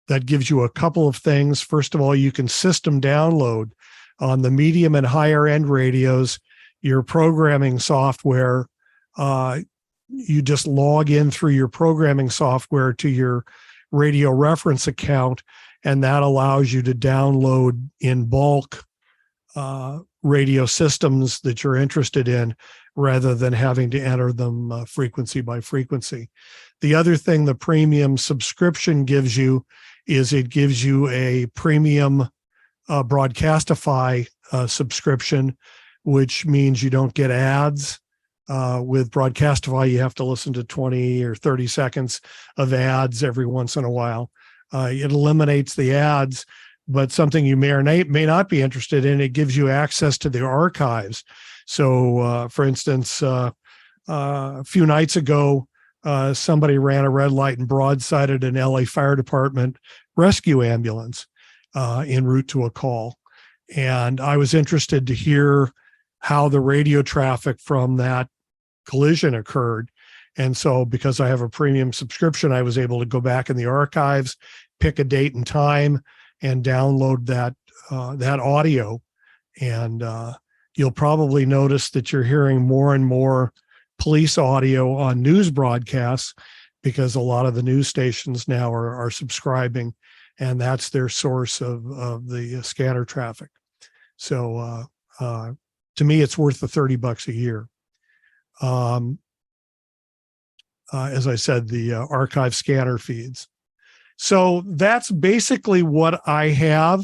that gives you a couple of things. First of all, you can system download on the medium and higher end radios your programming software. You just log in through your programming software to your Radio Reference account, and that allows you to download in bulk radio systems that you're interested in, rather than having to enter them frequency by frequency. The other thing the premium subscription gives you is it gives you a premium Broadcastify subscription, which means you don't get ads. With Broadcastify, you have to listen to 20 or 30 seconds of ads every once in a while. It eliminates the ads, but something you may or may not be interested in, it gives you access to the archives. So, for instance, a few nights ago, somebody ran a red light and broadsided an LA Fire Department rescue ambulance en route to a call. And I was interested to hear how the radio traffic from that collision occurred. And so, because I have a premium subscription, I was able to go back in the archives, pick a date and time, and download that audio. And you'll probably notice that you're hearing more and more police audio on news broadcasts, because a lot of the news stations now are subscribing, and that's their source of the scanner traffic. So to me, it's worth the $30 a year. As I said, the archive scanner feeds. So that's basically what I have.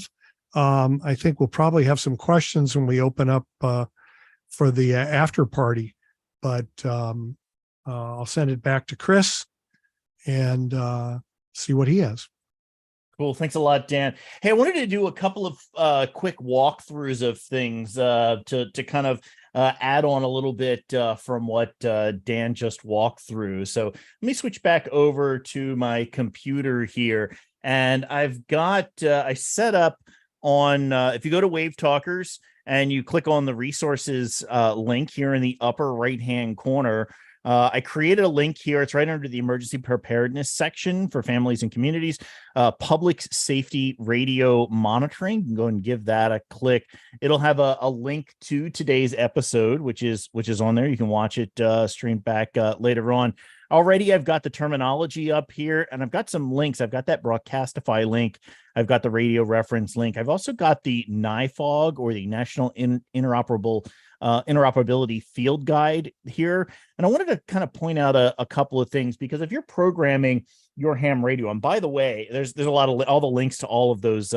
I think we'll probably have some questions when we open up for the after party, but I'll send it back to Chris and see what he has. Cool. Thanks a lot, Dan. Hey, I wanted to do a couple of quick walkthroughs of things to kind of add on a little bit from what Dan just walked through. So let me switch back over to my computer here. And I've got, I set up on, if you go to WaveTalkers and you click on the resources link here in the upper right-hand corner, I created a link here. It's right under the emergency preparedness section for families and communities, public safety radio monitoring. You can go and give that a click. It'll have a link to today's episode, which is on there. You can watch it streamed back later on. Already, I've got the terminology up here, and I've got some links. I've got that Broadcastify link. I've got the radio reference link. I've also got the NIFOG, or the National Interoperability Field Guide here. And I wanted to kind of point out a couple of things, because if you're programming your ham radio, and by the way, there's a lot of all the links to all of those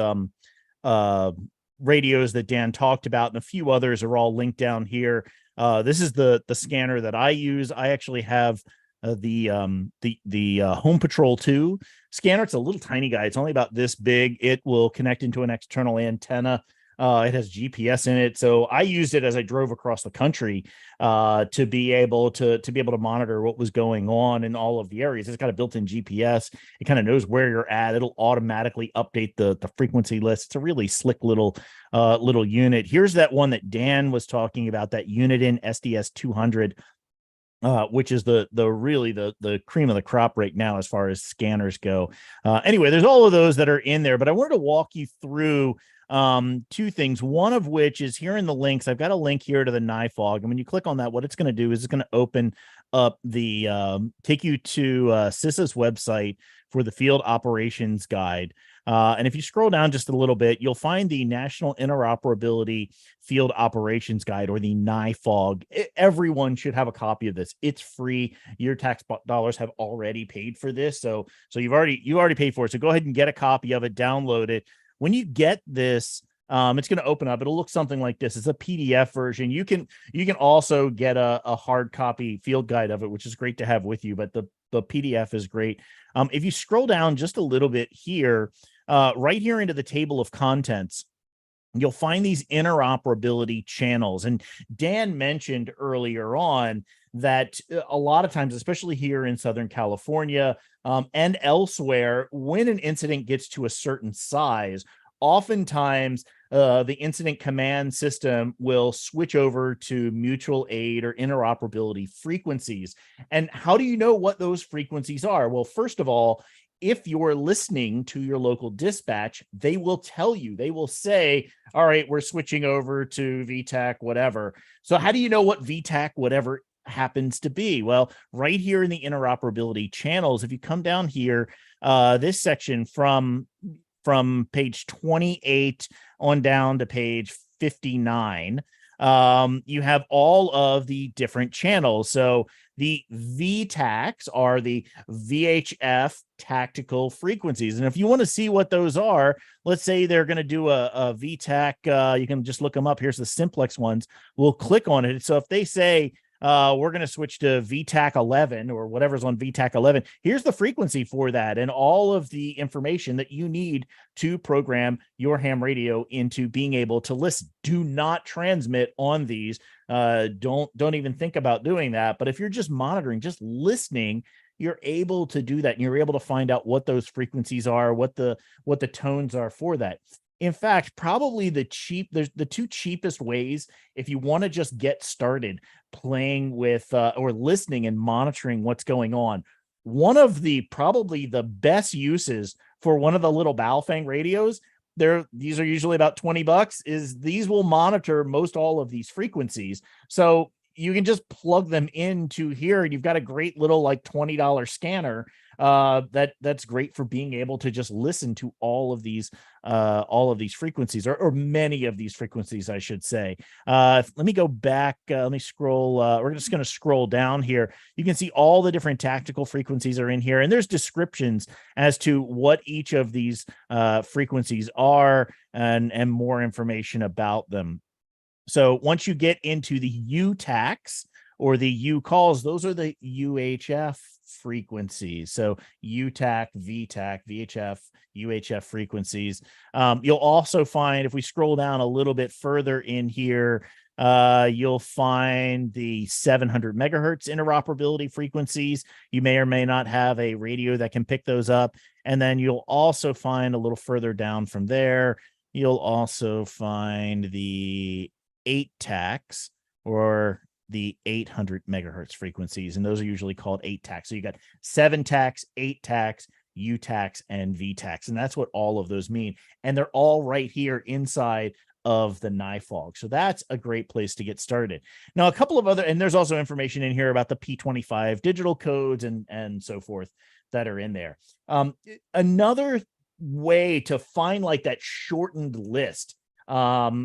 radios that Dan talked about, and a few others are all linked down here. This is the scanner that I use. I actually have the Home Patrol 2 scanner. It's a little tiny guy. It's only about this big. It will connect into an external antenna. It has GPS in it, so I used it as I drove across the country to be able to monitor what was going on in all of the areas. It's got a built-in GPS. It kind of knows where you're at. It'll automatically update the frequency list. It's a really slick little unit. Here's that one that Dan was talking about, that Uniden SDS 200. which is the really the cream of the crop right now as far as scanners go. Anyway, there's all of those that are in there, but I wanted to walk you through two things, one of which is here in the links. I've got a link here to the NIFOG, and when you click on that, what it's going to do is it's going to open up the take you to CISA's website for the field operations guide. And if you scroll down just a little bit, you'll find the National Interoperability Field Operations Guide, or the NIFOG. Everyone should have a copy of this. It's free. Your tax dollars have already paid for this, so you already paid for it. So go ahead and get a copy of it, download it. When you get this, it's going to open up. It'll look something like this. It's a PDF version. You can also get a hard copy field guide of it, which is great to have with you. But the PDF is great. If you scroll down just a little bit here, right here into the table of contents, you'll find these interoperability channels. And Dan mentioned earlier on that a lot of times, especially here in Southern California and elsewhere, when an incident gets to a certain size, oftentimes the incident command system will switch over to mutual aid or interoperability frequencies. And how do you know what those frequencies are? Well, first of all, if you're listening to your local dispatch, they will tell you. They will say, all right, we're switching over to VTAC, whatever. So how do you know what VTAC, whatever happens to be? Well, right here in the interoperability channels, if you come down here, this section from page 28 on down to page 59, you have all of the different channels. So the VTACs are the VHF tactical frequencies. And if you want to see what those are, let's say they're going to do a VTAC, you can just look them up. Here's the simplex ones. We'll click on it. So if they say, we're going to switch to VTAC 11 or whatever's on VTAC 11. Here's the frequency for that and all of the information that you need to program your ham radio into being able to listen. Do not transmit on these. Don't even think about doing that. But if you're just monitoring, just listening, you're able to do that. And you're able to find out what those frequencies are, what the tones are for that. In fact, probably there's the two cheapest ways if you want to just get started playing with or listening and monitoring what's going on. One of probably the best uses for one of the little Baofeng radios, these are usually about $20, is these will monitor most all of these frequencies. So you can just plug them into here and you've got a great little like $20 scanner that's great for being able to just listen to all of these frequencies, or many of these frequencies, I should say. Let me go back. Let me scroll. We're just going to scroll down here. You can see all the different tactical frequencies are in here, and there's descriptions as to what each of these frequencies are and more information about them. So once you get into the UTACs or the U calls, those are the UHF frequencies. So UTAC, VTAC, VHF, UHF frequencies. You'll also find, if we scroll down a little bit further in here, you'll find the 700 megahertz interoperability frequencies. You may or may not have a radio that can pick those up. And then you'll also find a little further down from there, you'll also find the 8 TACs, or the 800 megahertz frequencies, and those are usually called 8 TACs. So you got 7 TACs, 8 TACs, UTACs, and VTACs, and that's what all of those mean. And they're all right here inside of the NIFOG. So that's a great place to get started. Now, a couple of other, and there's also information in here about the P25 digital codes and so forth that are in there. Another way to find like that shortened list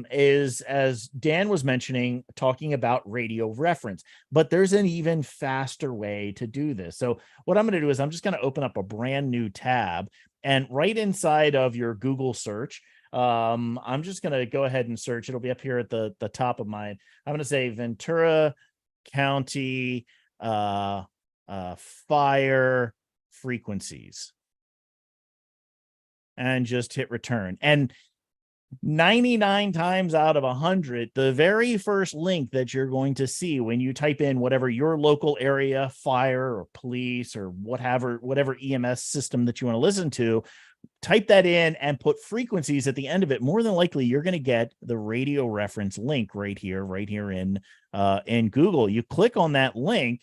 is, as Dan was mentioning, talking about radio reference, but there's an even faster way to do this. So what I'm going to do is I'm just going to open up a brand new tab, and right inside of your Google search, I'm just going to go ahead and search. It'll be up here at the top of mine. I'm going to say Ventura County fire frequencies and just hit return. And 99 times out of 100, the very first link that you're going to see when you type in whatever your local area, fire or police or whatever EMS system that you want to listen to, type that in and put frequencies at the end of it. More than likely, you're going to get the radio reference link right here in Google. You click on that link,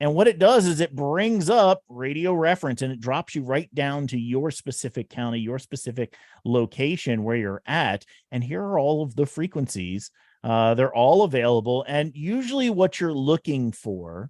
And what it does is it brings up radio reference and it drops you right down to your specific county, your specific location where you're at. And here are all of the frequencies. They're all available. And usually what you're looking for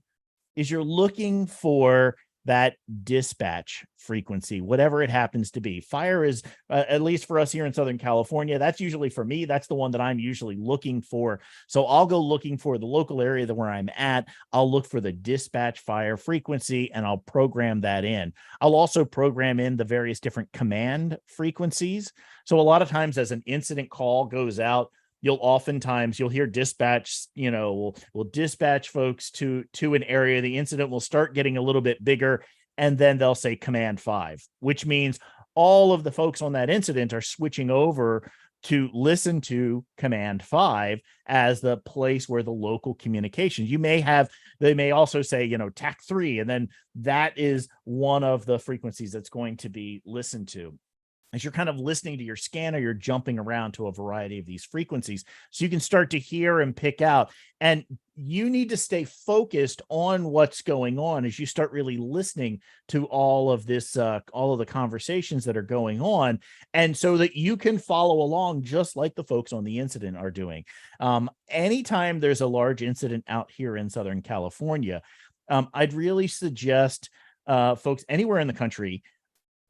is you're looking for that dispatch frequency, whatever it happens to be. Fire is, at least for us here in Southern California, that's usually for me, that's the one that I'm usually looking for. So I'll go looking for the local area where I'm at. I'll look for the dispatch fire frequency and I'll program that in. I'll also program in the various different command frequencies. So a lot of times as an incident call goes out, you'll hear dispatch, will dispatch folks to an area. The incident will start getting a little bit bigger, and then they'll say command 5, which means all of the folks on that incident are switching over to listen to command 5 as the place where the local communications. They may also say, TAC 3, and then that is one of the frequencies that's going to be listened to. As you're kind of listening to your scanner, you're jumping around to a variety of these frequencies. So you can start to hear and pick out. And you need to stay focused on what's going on as you start really listening to all of this, all of the conversations that are going on. And so that you can follow along just like the folks on the incident are doing. Anytime there's a large incident out here in Southern California, I'd really suggest folks anywhere in the country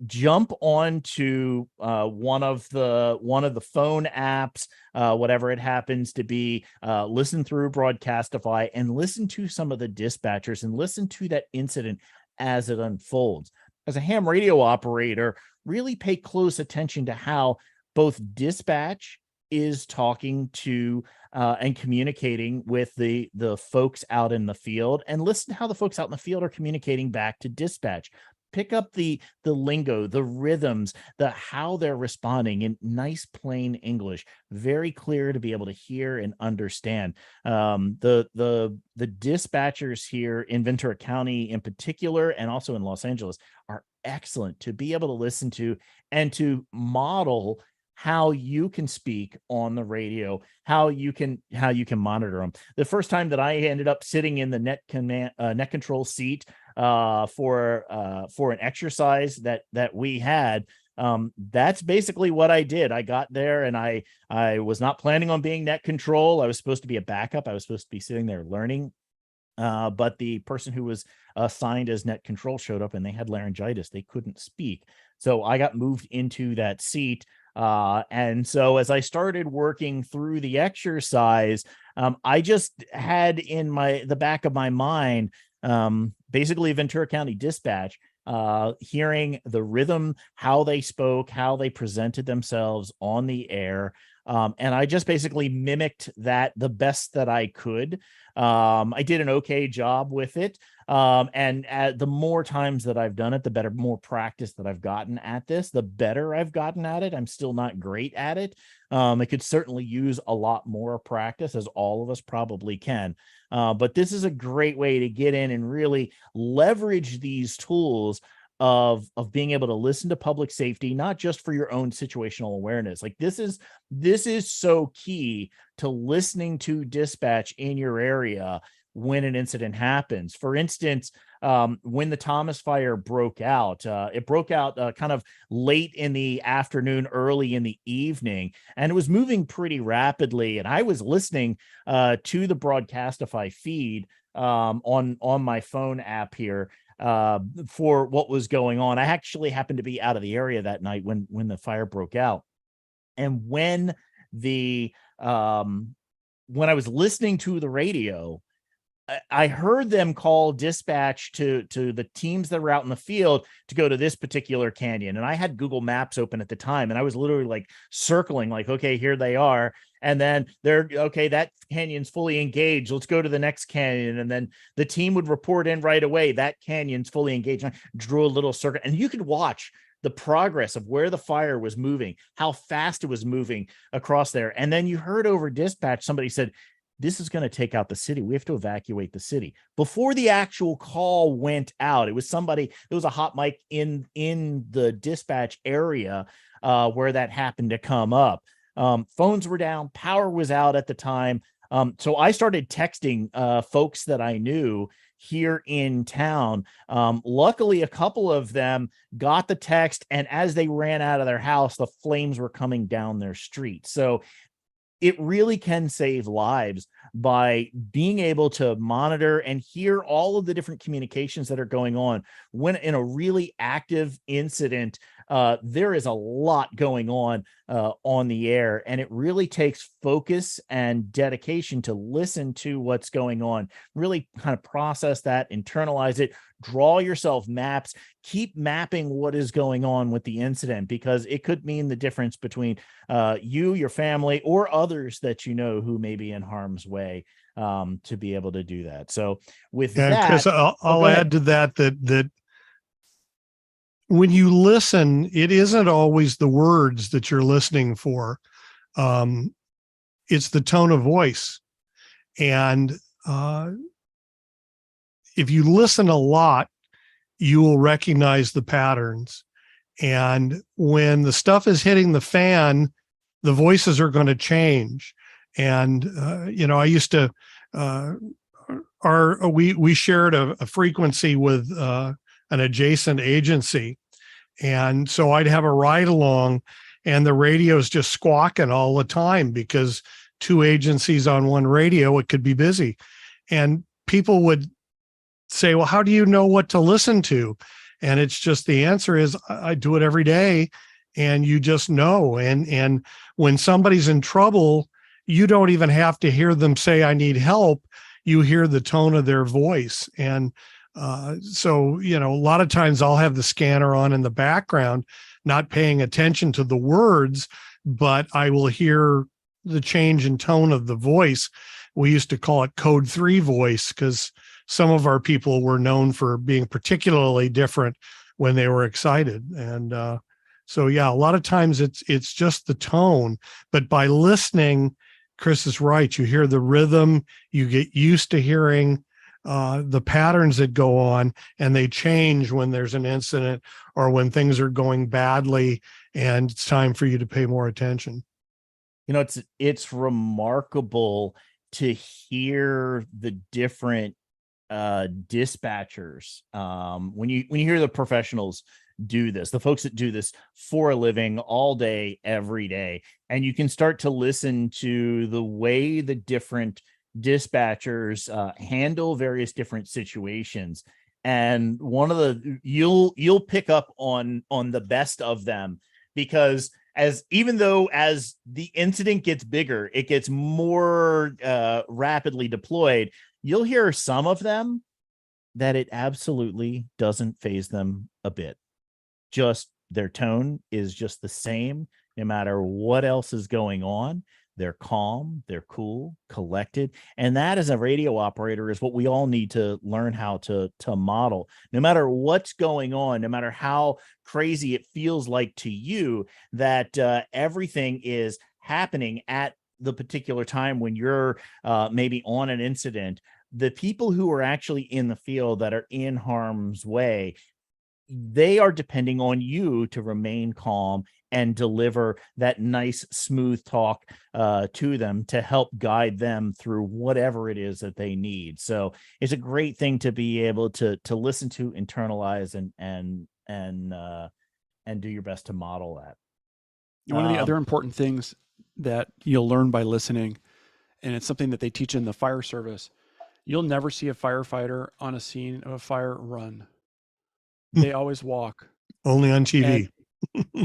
jump onto one of the phone apps, whatever it happens to be, listen through Broadcastify and listen to some of the dispatchers and listen to that incident as it unfolds. As a ham radio operator, really pay close attention to how both dispatch is talking to and communicating with the folks out in the field, and listen to how the folks out in the field are communicating back to dispatch. Pick up the lingo, the rhythms, how they're responding in nice plain English, very clear to be able to hear and understand. The dispatchers here in Ventura County in particular, and also in Los Angeles, are excellent to be able to listen to and to model how you can speak on the radio, how you can monitor them. The first time that I ended up sitting in the net control seat for an exercise that we had, that's basically what I did. I got there and I was not planning on being net control. I was supposed to be a backup. I was supposed to be sitting there learning. But the person who was assigned as net control showed up and they had laryngitis. They couldn't speak. So I got moved into that seat. And so as I started working through the exercise, I just had in the back of my mind, basically Ventura County Dispatch, hearing the rhythm, how they spoke, how they presented themselves on the air. And I just basically mimicked that the best that I could. I did an okay job with it. And the more times that I've done it, the more practice that I've gotten at this, the better I've gotten at it. I'm still not great at it. I could certainly use a lot more practice, as all of us probably can. But this is a great way to get in and really leverage these tools of being able to listen to public safety, not just for your own situational awareness. Like this is so key to listening to dispatch in your area when an incident happens. For instance, when the Thomas fire broke out, it broke out kind of late in the afternoon, early in the evening, and it was moving pretty rapidly. And I was listening to the Broadcastify feed on my phone app here for what was going on. I actually happened to be out of the area that night when the fire broke out. And when I was listening to the radio, I heard them call dispatch to the teams that were out in the field to go to this particular canyon. And I had Google Maps open at the time, and I was literally like circling, like, okay, here they are. And then that canyon's fully engaged. Let's go to the next canyon. And then the team would report in right away. That canyon's fully engaged. I drew a little circle, and you could watch the progress of where the fire was moving, how fast it was moving across there. And then you heard over dispatch, somebody said, this is going to take out the city. We have to evacuate the city. Before the actual call went out, it was somebody, there was a hot mic in the dispatch area where that happened to come up. Phones were down, power was out at the time. So I started texting folks that I knew here in town. Luckily, a couple of them got the text, and as they ran out of their house, the flames were coming down their street. So it really can save lives by being able to monitor and hear all of the different communications that are going on. When in a really active incident, there is a lot going on the air, and it really takes focus and dedication to listen to what's going on, really kind of process that, internalize it, draw yourself maps, keep mapping what is going on with the incident, because it could mean the difference between you, your family, or others that you know who may be in harm's way, to be able to do that. So with And that, Chris, I'll add to that when you listen, it isn't always the words that you're listening for. It's the tone of voice. And if you listen a lot, you will recognize the patterns. And when the stuff is hitting the fan, the voices are going to change. And, I used to, we shared a frequency with an adjacent agency. And so I'd have a ride along and the radio's just squawking all the time because two agencies on one radio, it could be busy. And people would say, well, how do you know what to listen to? And it's just, the answer is I do it every day, and you just know. And when somebody's in trouble, you don't even have to hear them say, I need help. You hear the tone of their voice. And so, a lot of times I'll have the scanner on in the background, not paying attention to the words, but I will hear the change in tone of the voice. We used to call it code 3 voice because some of our people were known for being particularly different when they were excited. And so, yeah, a lot of times it's just the tone, but by listening, Chris is right. You hear the rhythm, you get used to hearing the patterns that go on, and they change when there's an incident or when things are going badly and it's time for you to pay more attention. It's remarkable to hear the different dispatchers, when you hear the professionals do this, the folks that do this for a living all day, every day, and you can start to listen to the way the different dispatchers handle various different situations. And one of the you'll pick up on the best of them, because even though as the incident gets bigger, it gets more rapidly deployed, you'll hear some of them that it absolutely doesn't faze them a bit. Just their tone is just the same, no matter what else is going on. They're calm, they're cool, collected. And that, as a radio operator, is what we all need to learn how to model. No matter what's going on, no matter how crazy it feels like to you, that everything is happening at the particular time when you're maybe on an incident. The people who are actually in the field that are in harm's way, they are depending on you to remain calm and deliver that nice, smooth talk to them to help guide them through whatever it is that they need. So it's a great thing to be able to listen to, internalize, and do your best to model that. One of the other important things that you'll learn by listening, and it's something that they teach in the fire service, you'll never see a firefighter on a scene of a fire run. They always walk. Only on TV.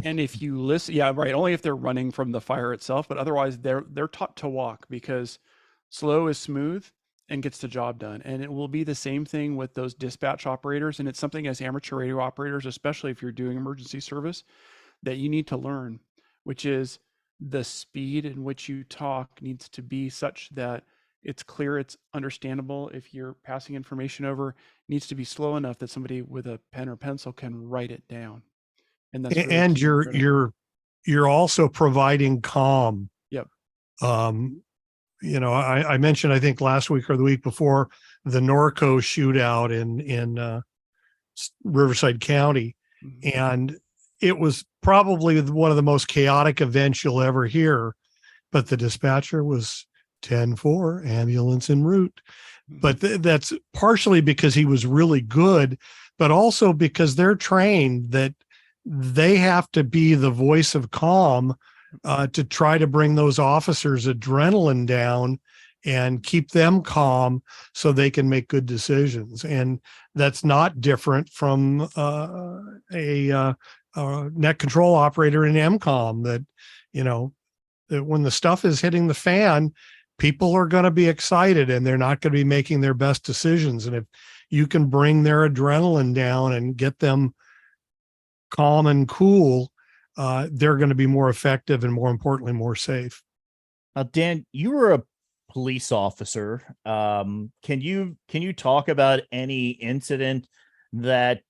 And if you listen, yeah, right. Only if they're running from the fire itself, but otherwise they're taught to walk, because slow is smooth and gets the job done. And it will be the same thing with those dispatch operators. And it's something, as amateur radio operators, especially if you're doing emergency service, that you need to learn, which is the speed in which you talk needs to be such that it's clear, it's understandable. If you're passing information over, it needs to be slow enough that somebody with a pen or pencil can write it down. And that's really and key and critical. you're also providing calm. Yep. I mentioned, I think last week or the week before, the Norco shootout in Riverside County, and it was probably one of the most chaotic events you'll ever hear. But the dispatcher was 10-4, ambulance en route. But that's partially because he was really good, but also because they're trained that they have to be the voice of calm to try to bring those officers' adrenaline down and keep them calm so they can make good decisions. And that's not different from a net control operator in MCOM that, that when the stuff is hitting the fan, people are going to be excited and they're not going to be making their best decisions. And if you can bring their adrenaline down and get them calm and cool, they're going to be more effective and, more importantly, more safe. Dan, you were a police officer. Can you talk about any incident that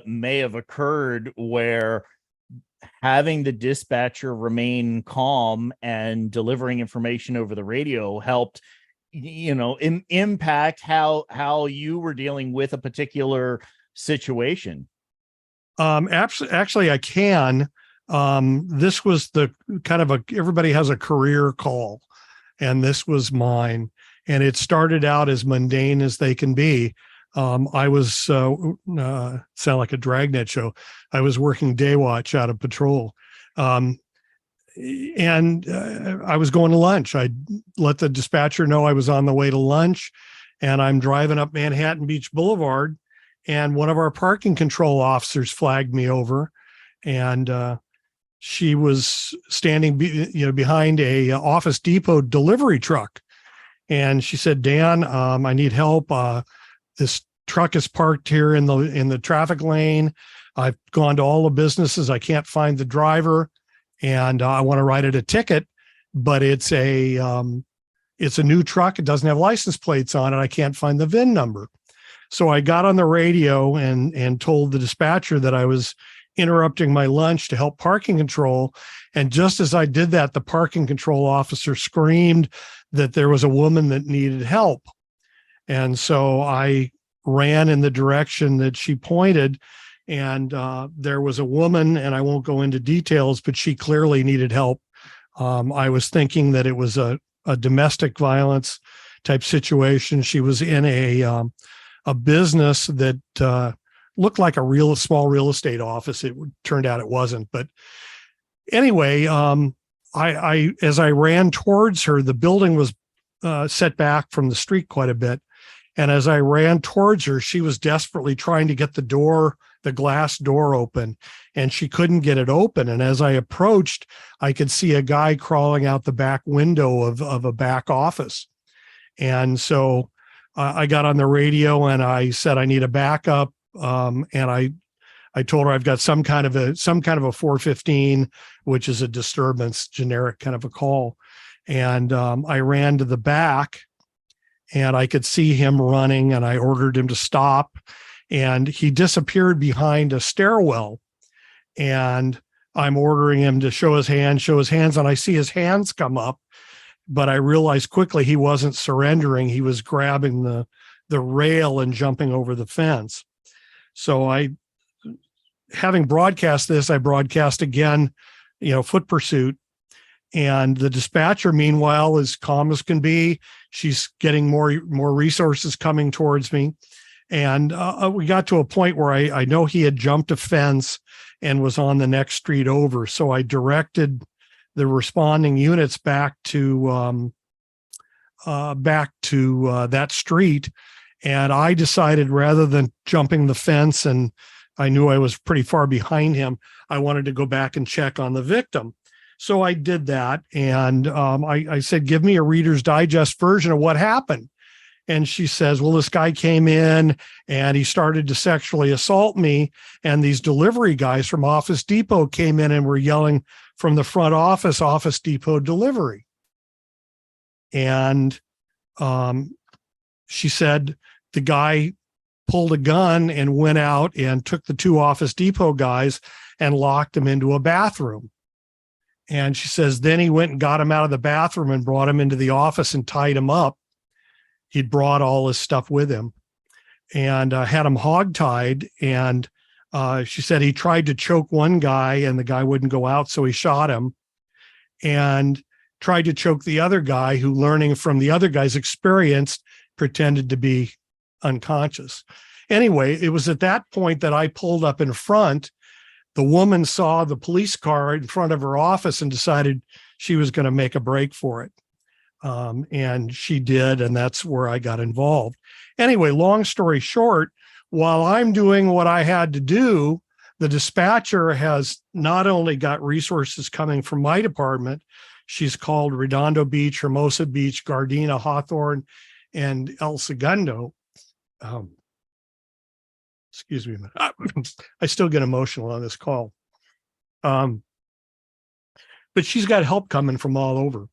may have occurred where having the dispatcher remain calm and delivering information over the radio helped, impact how you were dealing with a particular situation? Actually, I can. This was the kind of everybody has a career call, and this was mine. And it started out as mundane as they can be. I was sound like a dragnet show. I was working day watch out of patrol. And I was going to lunch. I let the dispatcher know I was on the way to lunch, and I'm driving up Manhattan Beach Boulevard, and one of our parking control officers flagged me over, and she was standing behind a Office Depot delivery truck. And she said, Dan, I need help. This truck is parked here in the traffic lane. I've gone to all the businesses. I can't find the driver, and I want to write it a ticket, but it's a new truck. It doesn't have license plates on it. I can't find the VIN number. So I got on the radio and told the dispatcher that I was interrupting my lunch to help parking control. And just as I did that, the parking control officer screamed that there was a woman that needed help. And so I ran in the direction that she pointed, and there was a woman, and I won't go into details, but she clearly needed help. I was thinking that it was a domestic violence type situation. She was in a business that looked like a small real estate office. It turned out it wasn't. But anyway, I as I ran towards her, the building was set back from the street quite a bit. And as I ran towards her, she was desperately trying to get the glass door open, and she couldn't get it open. And as I approached, I could see a guy crawling out the back window of a back office. And so I got on the radio and I said, I need a backup. And I told her I've got some kind of a 415, which is a disturbance, generic kind of a call. And I ran to the back, and I could see him running, and I ordered him to stop, and he disappeared behind a stairwell. And I'm ordering him to show his hands, and I see his hands come up, but I realized quickly he wasn't surrendering. He was grabbing the rail and jumping over the fence. So having broadcast this, I broadcast again, foot pursuit. And the dispatcher, meanwhile, as calm as can be, she's getting more resources coming towards me. And we got to a point where I know he had jumped a fence and was on the next street over. So I directed the responding units back to that street. And I decided, rather than jumping the fence, and I knew I was pretty far behind him, I wanted to go back and check on the victim. So I did that, and I said, give me a Reader's Digest version of what happened. And she says, well, this guy came in and he started to sexually assault me, and these delivery guys from Office Depot came in and were yelling from the front office, Office Depot delivery. And she said the guy pulled a gun and went out and took the two Office Depot guys and locked them into a bathroom. And she says, then he went and got him out of the bathroom and brought him into the office and tied him up. He'd brought all his stuff with him and had him hogtied. And she said he tried to choke one guy and the guy wouldn't go out, so he shot him. And tried to choke the other guy who, learning from the other guy's experience, pretended to be unconscious. Anyway, it was at that point that I pulled up in front. The woman saw the police car in front of her office and decided she was going to make a break for it. And she did, and that's where I got involved. Anyway, long story short, while I'm doing what I had to do, the dispatcher has not only got resources coming from my department, she's called Redondo Beach, Hermosa Beach, Gardena, Hawthorne, and El Segundo. Excuse me, I still get emotional on this call. But she's got help coming from all over.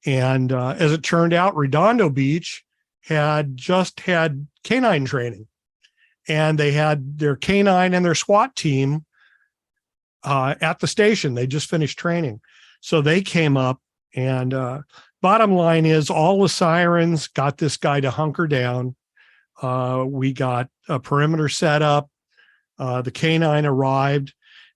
And as it turned out, Redondo Beach had just had canine training, and they had their canine and their SWAT team at the station. They just finished training. So they came up, and bottom line is all the sirens got this guy to hunker down. We got a perimeter set up. The canine arrived,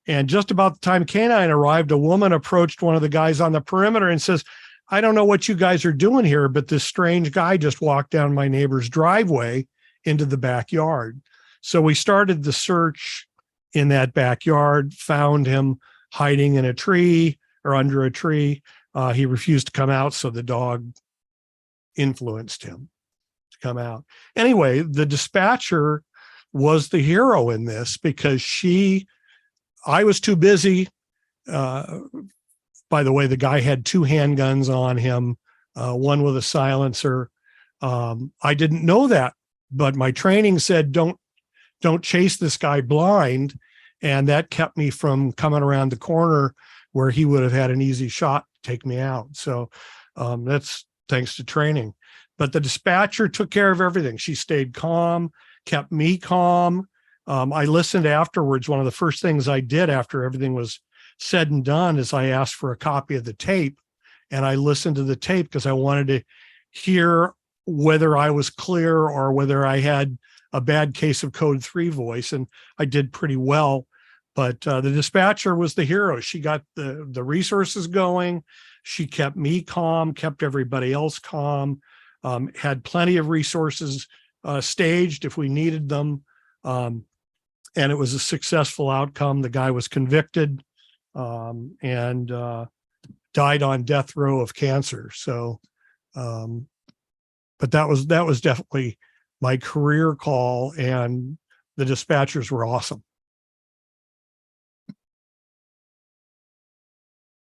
and just about the time canine arrived, a woman approached one of the guys on the perimeter and says, "I don't know what you guys are doing here, but this strange guy just walked down my neighbor's driveway into the backyard." So we started the search in that backyard, found him hiding in a tree or under a tree. He refused to come out, so the dog influenced him to come out. Anyway, the dispatcher was the hero in this because I was too busy. By the way, the guy had 2 handguns on him, one with a silencer. I didn't know that, but my training said don't chase this guy blind, and that kept me from coming around the corner where he would have had an easy shot to take me out. So that's thanks to training. But the dispatcher took care of everything. She stayed calm, kept me calm. I listened afterwards. One of the first things I did after everything was said and done is I asked for a copy of the tape, and I listened to the tape because I wanted to hear whether I was clear or whether I had a bad case of code 3 voice, and I did pretty well. But the dispatcher was the hero. She got the resources going. She kept me calm, kept everybody else calm, had plenty of resources staged if we needed them. And it was a successful outcome. The guy was convicted and died on death row of cancer. So, but that was definitely my career call, and the dispatchers were awesome.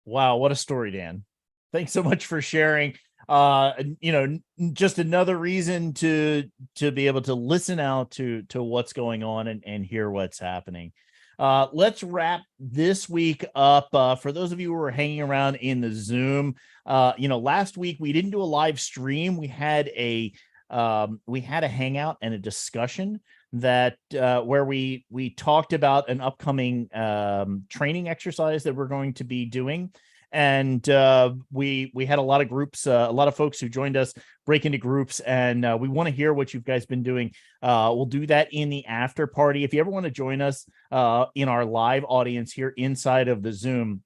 Wow, what a story, Dan. Thanks so much for sharing. Just another reason to be able to listen out to what's going on and hear what's happening. Let's wrap this week up. For those of you who are hanging around in the Zoom, last week we didn't do a live stream. We had a hangout and a discussion that where we talked about an upcoming training exercise that we're going to be doing. And we had a lot of groups, a lot of folks who joined us break into groups, and we want to hear what you guys been doing. We'll do that in the after party. If you ever want to join us in our live audience here inside of the Zoom,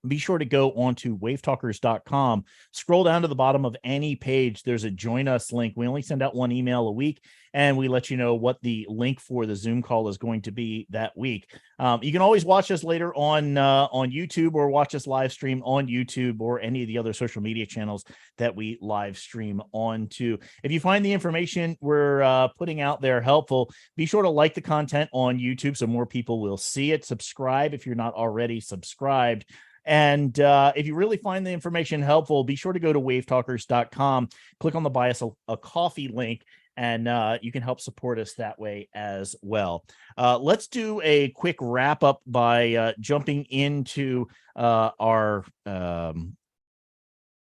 be sure to go on to wavetalkers.com. Scroll down to the bottom of any page. There's a join us link. We only send out 1 email a week, and we let you know what the link for the Zoom call is going to be that week. You can always watch us later on YouTube, or watch us live stream on YouTube or any of the other social media channels that we live stream onto. If you find the information we're putting out there helpful, be sure to like the content on YouTube so more people will see it. Subscribe if you're not already subscribed. And if you really find the information helpful, be sure to go to wavetalkers.com, click on the Buy Us a Coffee link, and you can help support us that way as well. Let's do a quick wrap up by jumping into our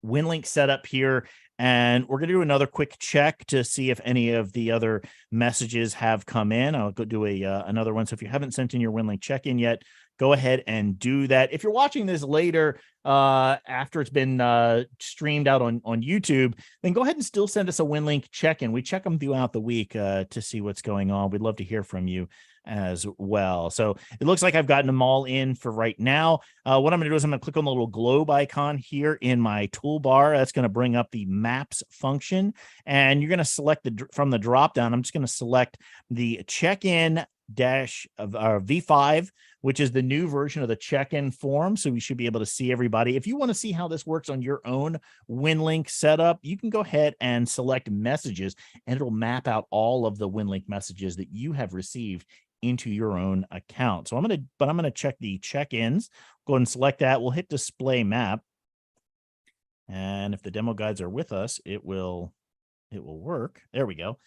WinLink setup here. And we're going to do another quick check to see if any of the other messages have come in. I'll go do another one. So if you haven't sent in your WinLink check-in yet, go ahead and do that. If you're watching this later, after it's been streamed out on YouTube, then go ahead and still send us a WinLink check-in. We check them throughout the week to see what's going on. We'd love to hear from you as well. So it looks like I've gotten them all in for right now. What I'm going to do is I'm going to click on the little globe icon here in my toolbar. That's going to bring up the maps function, and you're going to select from the drop down. I'm just going to select the check-in dash of V5, which is the new version of the check-in form. So we should be able to see everybody. If you want to see how this works on your own WinLink setup, you can go ahead and select messages, and it'll map out all of the WinLink messages that you have received into your own account. So I'm going to check the check-ins. Go ahead and select that. We'll hit display map. And if the demo guides are with us, it will work. There we go.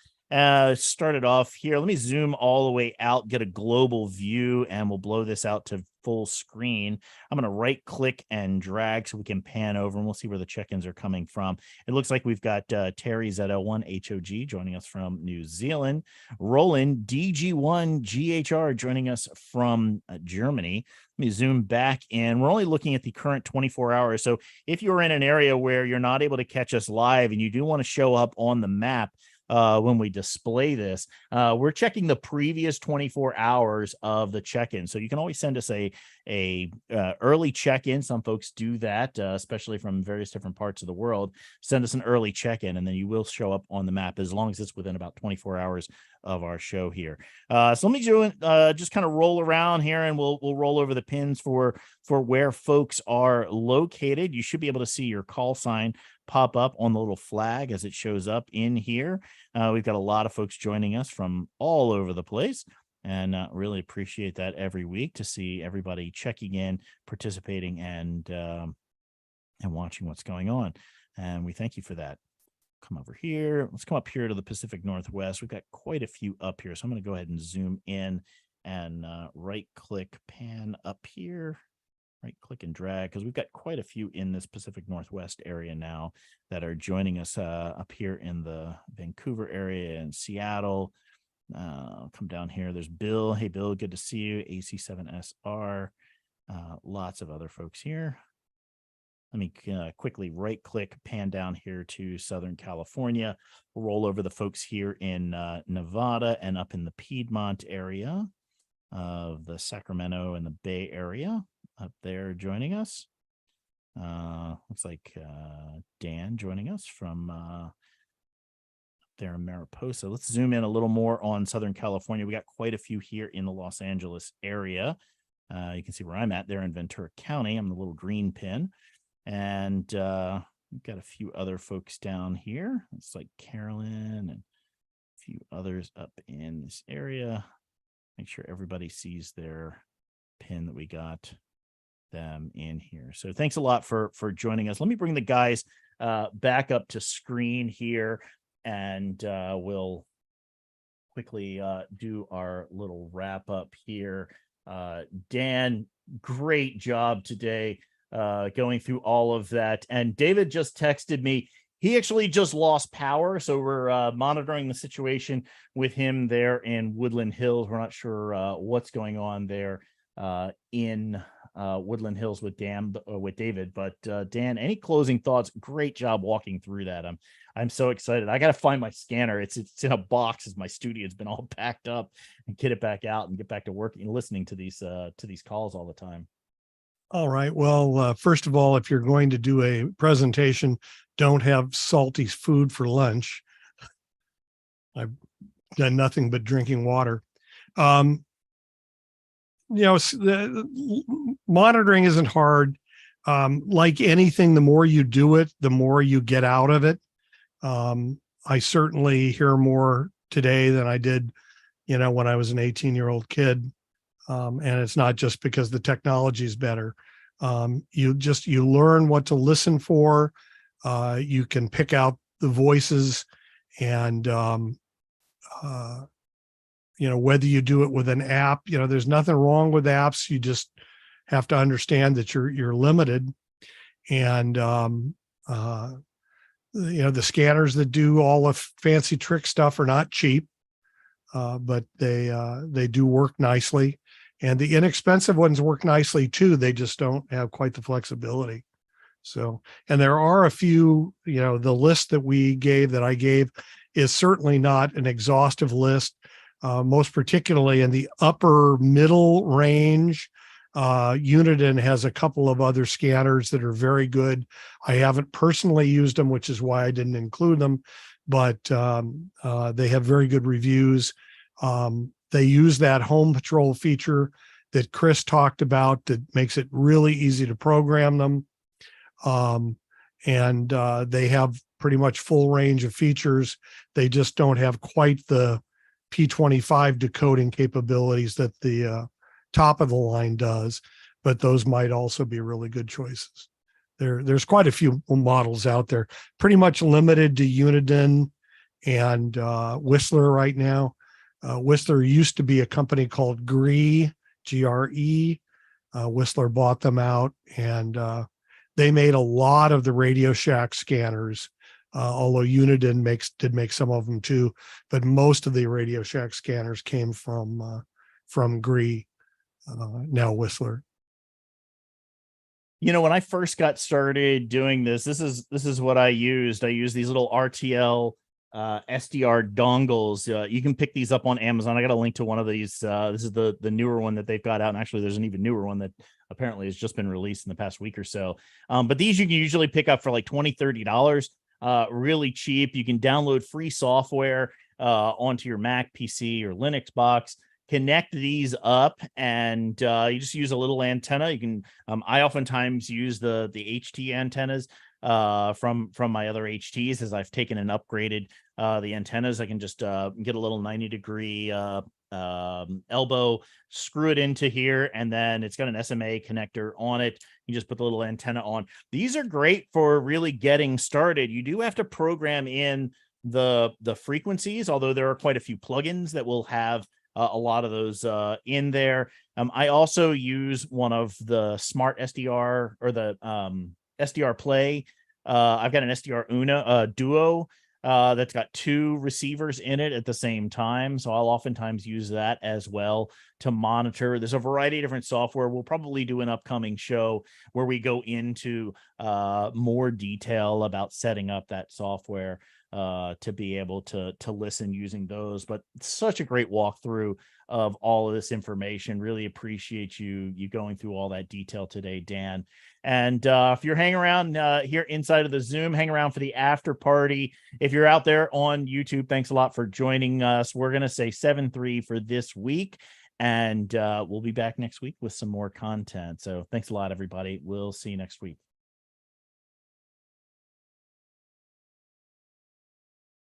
Started off here. Let me zoom all the way out, get a global view, and we'll blow this out to full screen. I'm going to right click and drag so we can pan over, and we'll see where the check-ins are coming from. It looks like we've got Terry ZL1 HOG joining us from New Zealand, Roland DG1 GHR joining us from Germany. Let me zoom back in. We're only looking at the current 24 hours. So if you're in an area where you're not able to catch us live and you do want to show up on the map, when we display this, we're checking the previous 24 hours of the check-in. So you can always send us a early check-in. Some folks do that, especially from various different parts of the world. Send us an early check-in, and then you will show up on the map as long as it's within about 24 hours of our show here. So let me just kind of roll around here, and we'll roll over the pins for where folks are located. You should be able to see your call sign pop up on the little flag as it shows up in here. We've got a lot of folks joining us from all over the place, and really appreciate that every week to see everybody checking in, participating, and watching what's going on. And we thank you for that. Come over here. Let's come up here to the Pacific Northwest. We've got quite a few up here. So I'm going to go ahead and zoom in and right click, pan up here. Right click and drag, because we've got quite a few in this Pacific Northwest area now that are joining us up here in the Vancouver area and Seattle. Come down here. There's Bill. Hey, Bill, good to see you. AC7SR. Lots of other folks here. Let me quickly right click, pan down here to Southern California, roll over the folks here in Nevada and up in the Piedmont area of the Sacramento and the Bay Area. Up there joining us. Looks like Dan joining us from there in Mariposa. Let's zoom in a little more on Southern California. We got quite a few here in the Los Angeles area. You can see where I'm at there in Ventura County. I'm the little green pin. And we've got a few other folks down here. It's like Carolyn and a few others up in this area. Make sure everybody sees their pin that we got them in here. So thanks a lot for joining us. Let me bring the guys back up to screen here, and we'll quickly do our little wrap up here. Dan, great job today going through all of that. And David just texted me. He actually just lost power, so we're monitoring the situation with him there in Woodland Hills. We're not sure what's going on there in Woodland Hills with David. But Dan, any closing thoughts? Great job walking through that. I'm so excited. I got to find my scanner. It's in a box as my studio has been all packed up, and get it back out and get back to working and listening to these calls all the time. All right. Well, first of all, if you're going to do a presentation, don't have salty food for lunch. I've done nothing but drinking water. The monitoring isn't hard. Like anything, the more you do it, the more you get out of it. I certainly hear more today than I did, when I was an 18-year-old kid. And it's not just because the technology is better. You learn what to listen for. You can pick out the voices, and whether you do it with an app, there's nothing wrong with apps. You just have to understand that you're limited. And the scanners that do all the fancy trick stuff are not cheap, but they do work nicely. And the inexpensive ones work nicely too. They just don't have quite the flexibility. So, and there are a few, the list that I gave is certainly not an exhaustive list. Most particularly in the upper middle range, Uniden has a couple of other scanners that are very good. I haven't personally used them, which is why I didn't include them, but they have very good reviews. They use that home patrol feature that Chris talked about that makes it really easy to program them. And they have pretty much full range of features. They just don't have quite the P25 decoding capabilities that the top of the line does, but those might also be really good choices. There's quite a few models out there, pretty much limited to Uniden and Whistler right now. Whistler used to be a company called GRE, G-R-E. Whistler bought them out, and they made a lot of the Radio Shack scanners, although Uniden did make some of them too, but most of the Radio Shack scanners came from GRE, now Whistler. When I first got started doing this is what I used. I used these little RTL SDR dongles. You can pick these up on Amazon. I got a link to one of these. This is the newer one that they've got out. And actually, there's an even newer one that apparently has just been released in the past week or so. But these you can usually pick up for like $20-$30. Really cheap. You can download free software onto your Mac, PC, or Linux box. Connect these up, and you just use a little antenna. You can. I oftentimes use the HT antennas from my other HTs, as I've taken and upgraded the antennas. I can just get a little 90-degree elbow, screw it into here, and then it's got an SMA connector on it. You just put the little antenna on. These are great for really getting started. You do have to program in the frequencies, although there are quite a few plugins that will have a lot of those in there. I also use one of the Smart SDR or the SDR Play. I've got an SDR Duo that's got 2 receivers in it at the same time. So I'll oftentimes use that as well to monitor. There's a variety of different software. We'll probably do an upcoming show where we go into more detail about setting up that software to be able to listen using those. But such a great walkthrough of all of this information. Really appreciate you going through all that detail today, Dan. And if you're hanging around here inside of the Zoom, hang around for the after party. If you're out there on YouTube, thanks a lot for joining us. We're going to say 7-3 for this week, and we'll be back next week with some more content. So thanks a lot, everybody. We'll see you next week.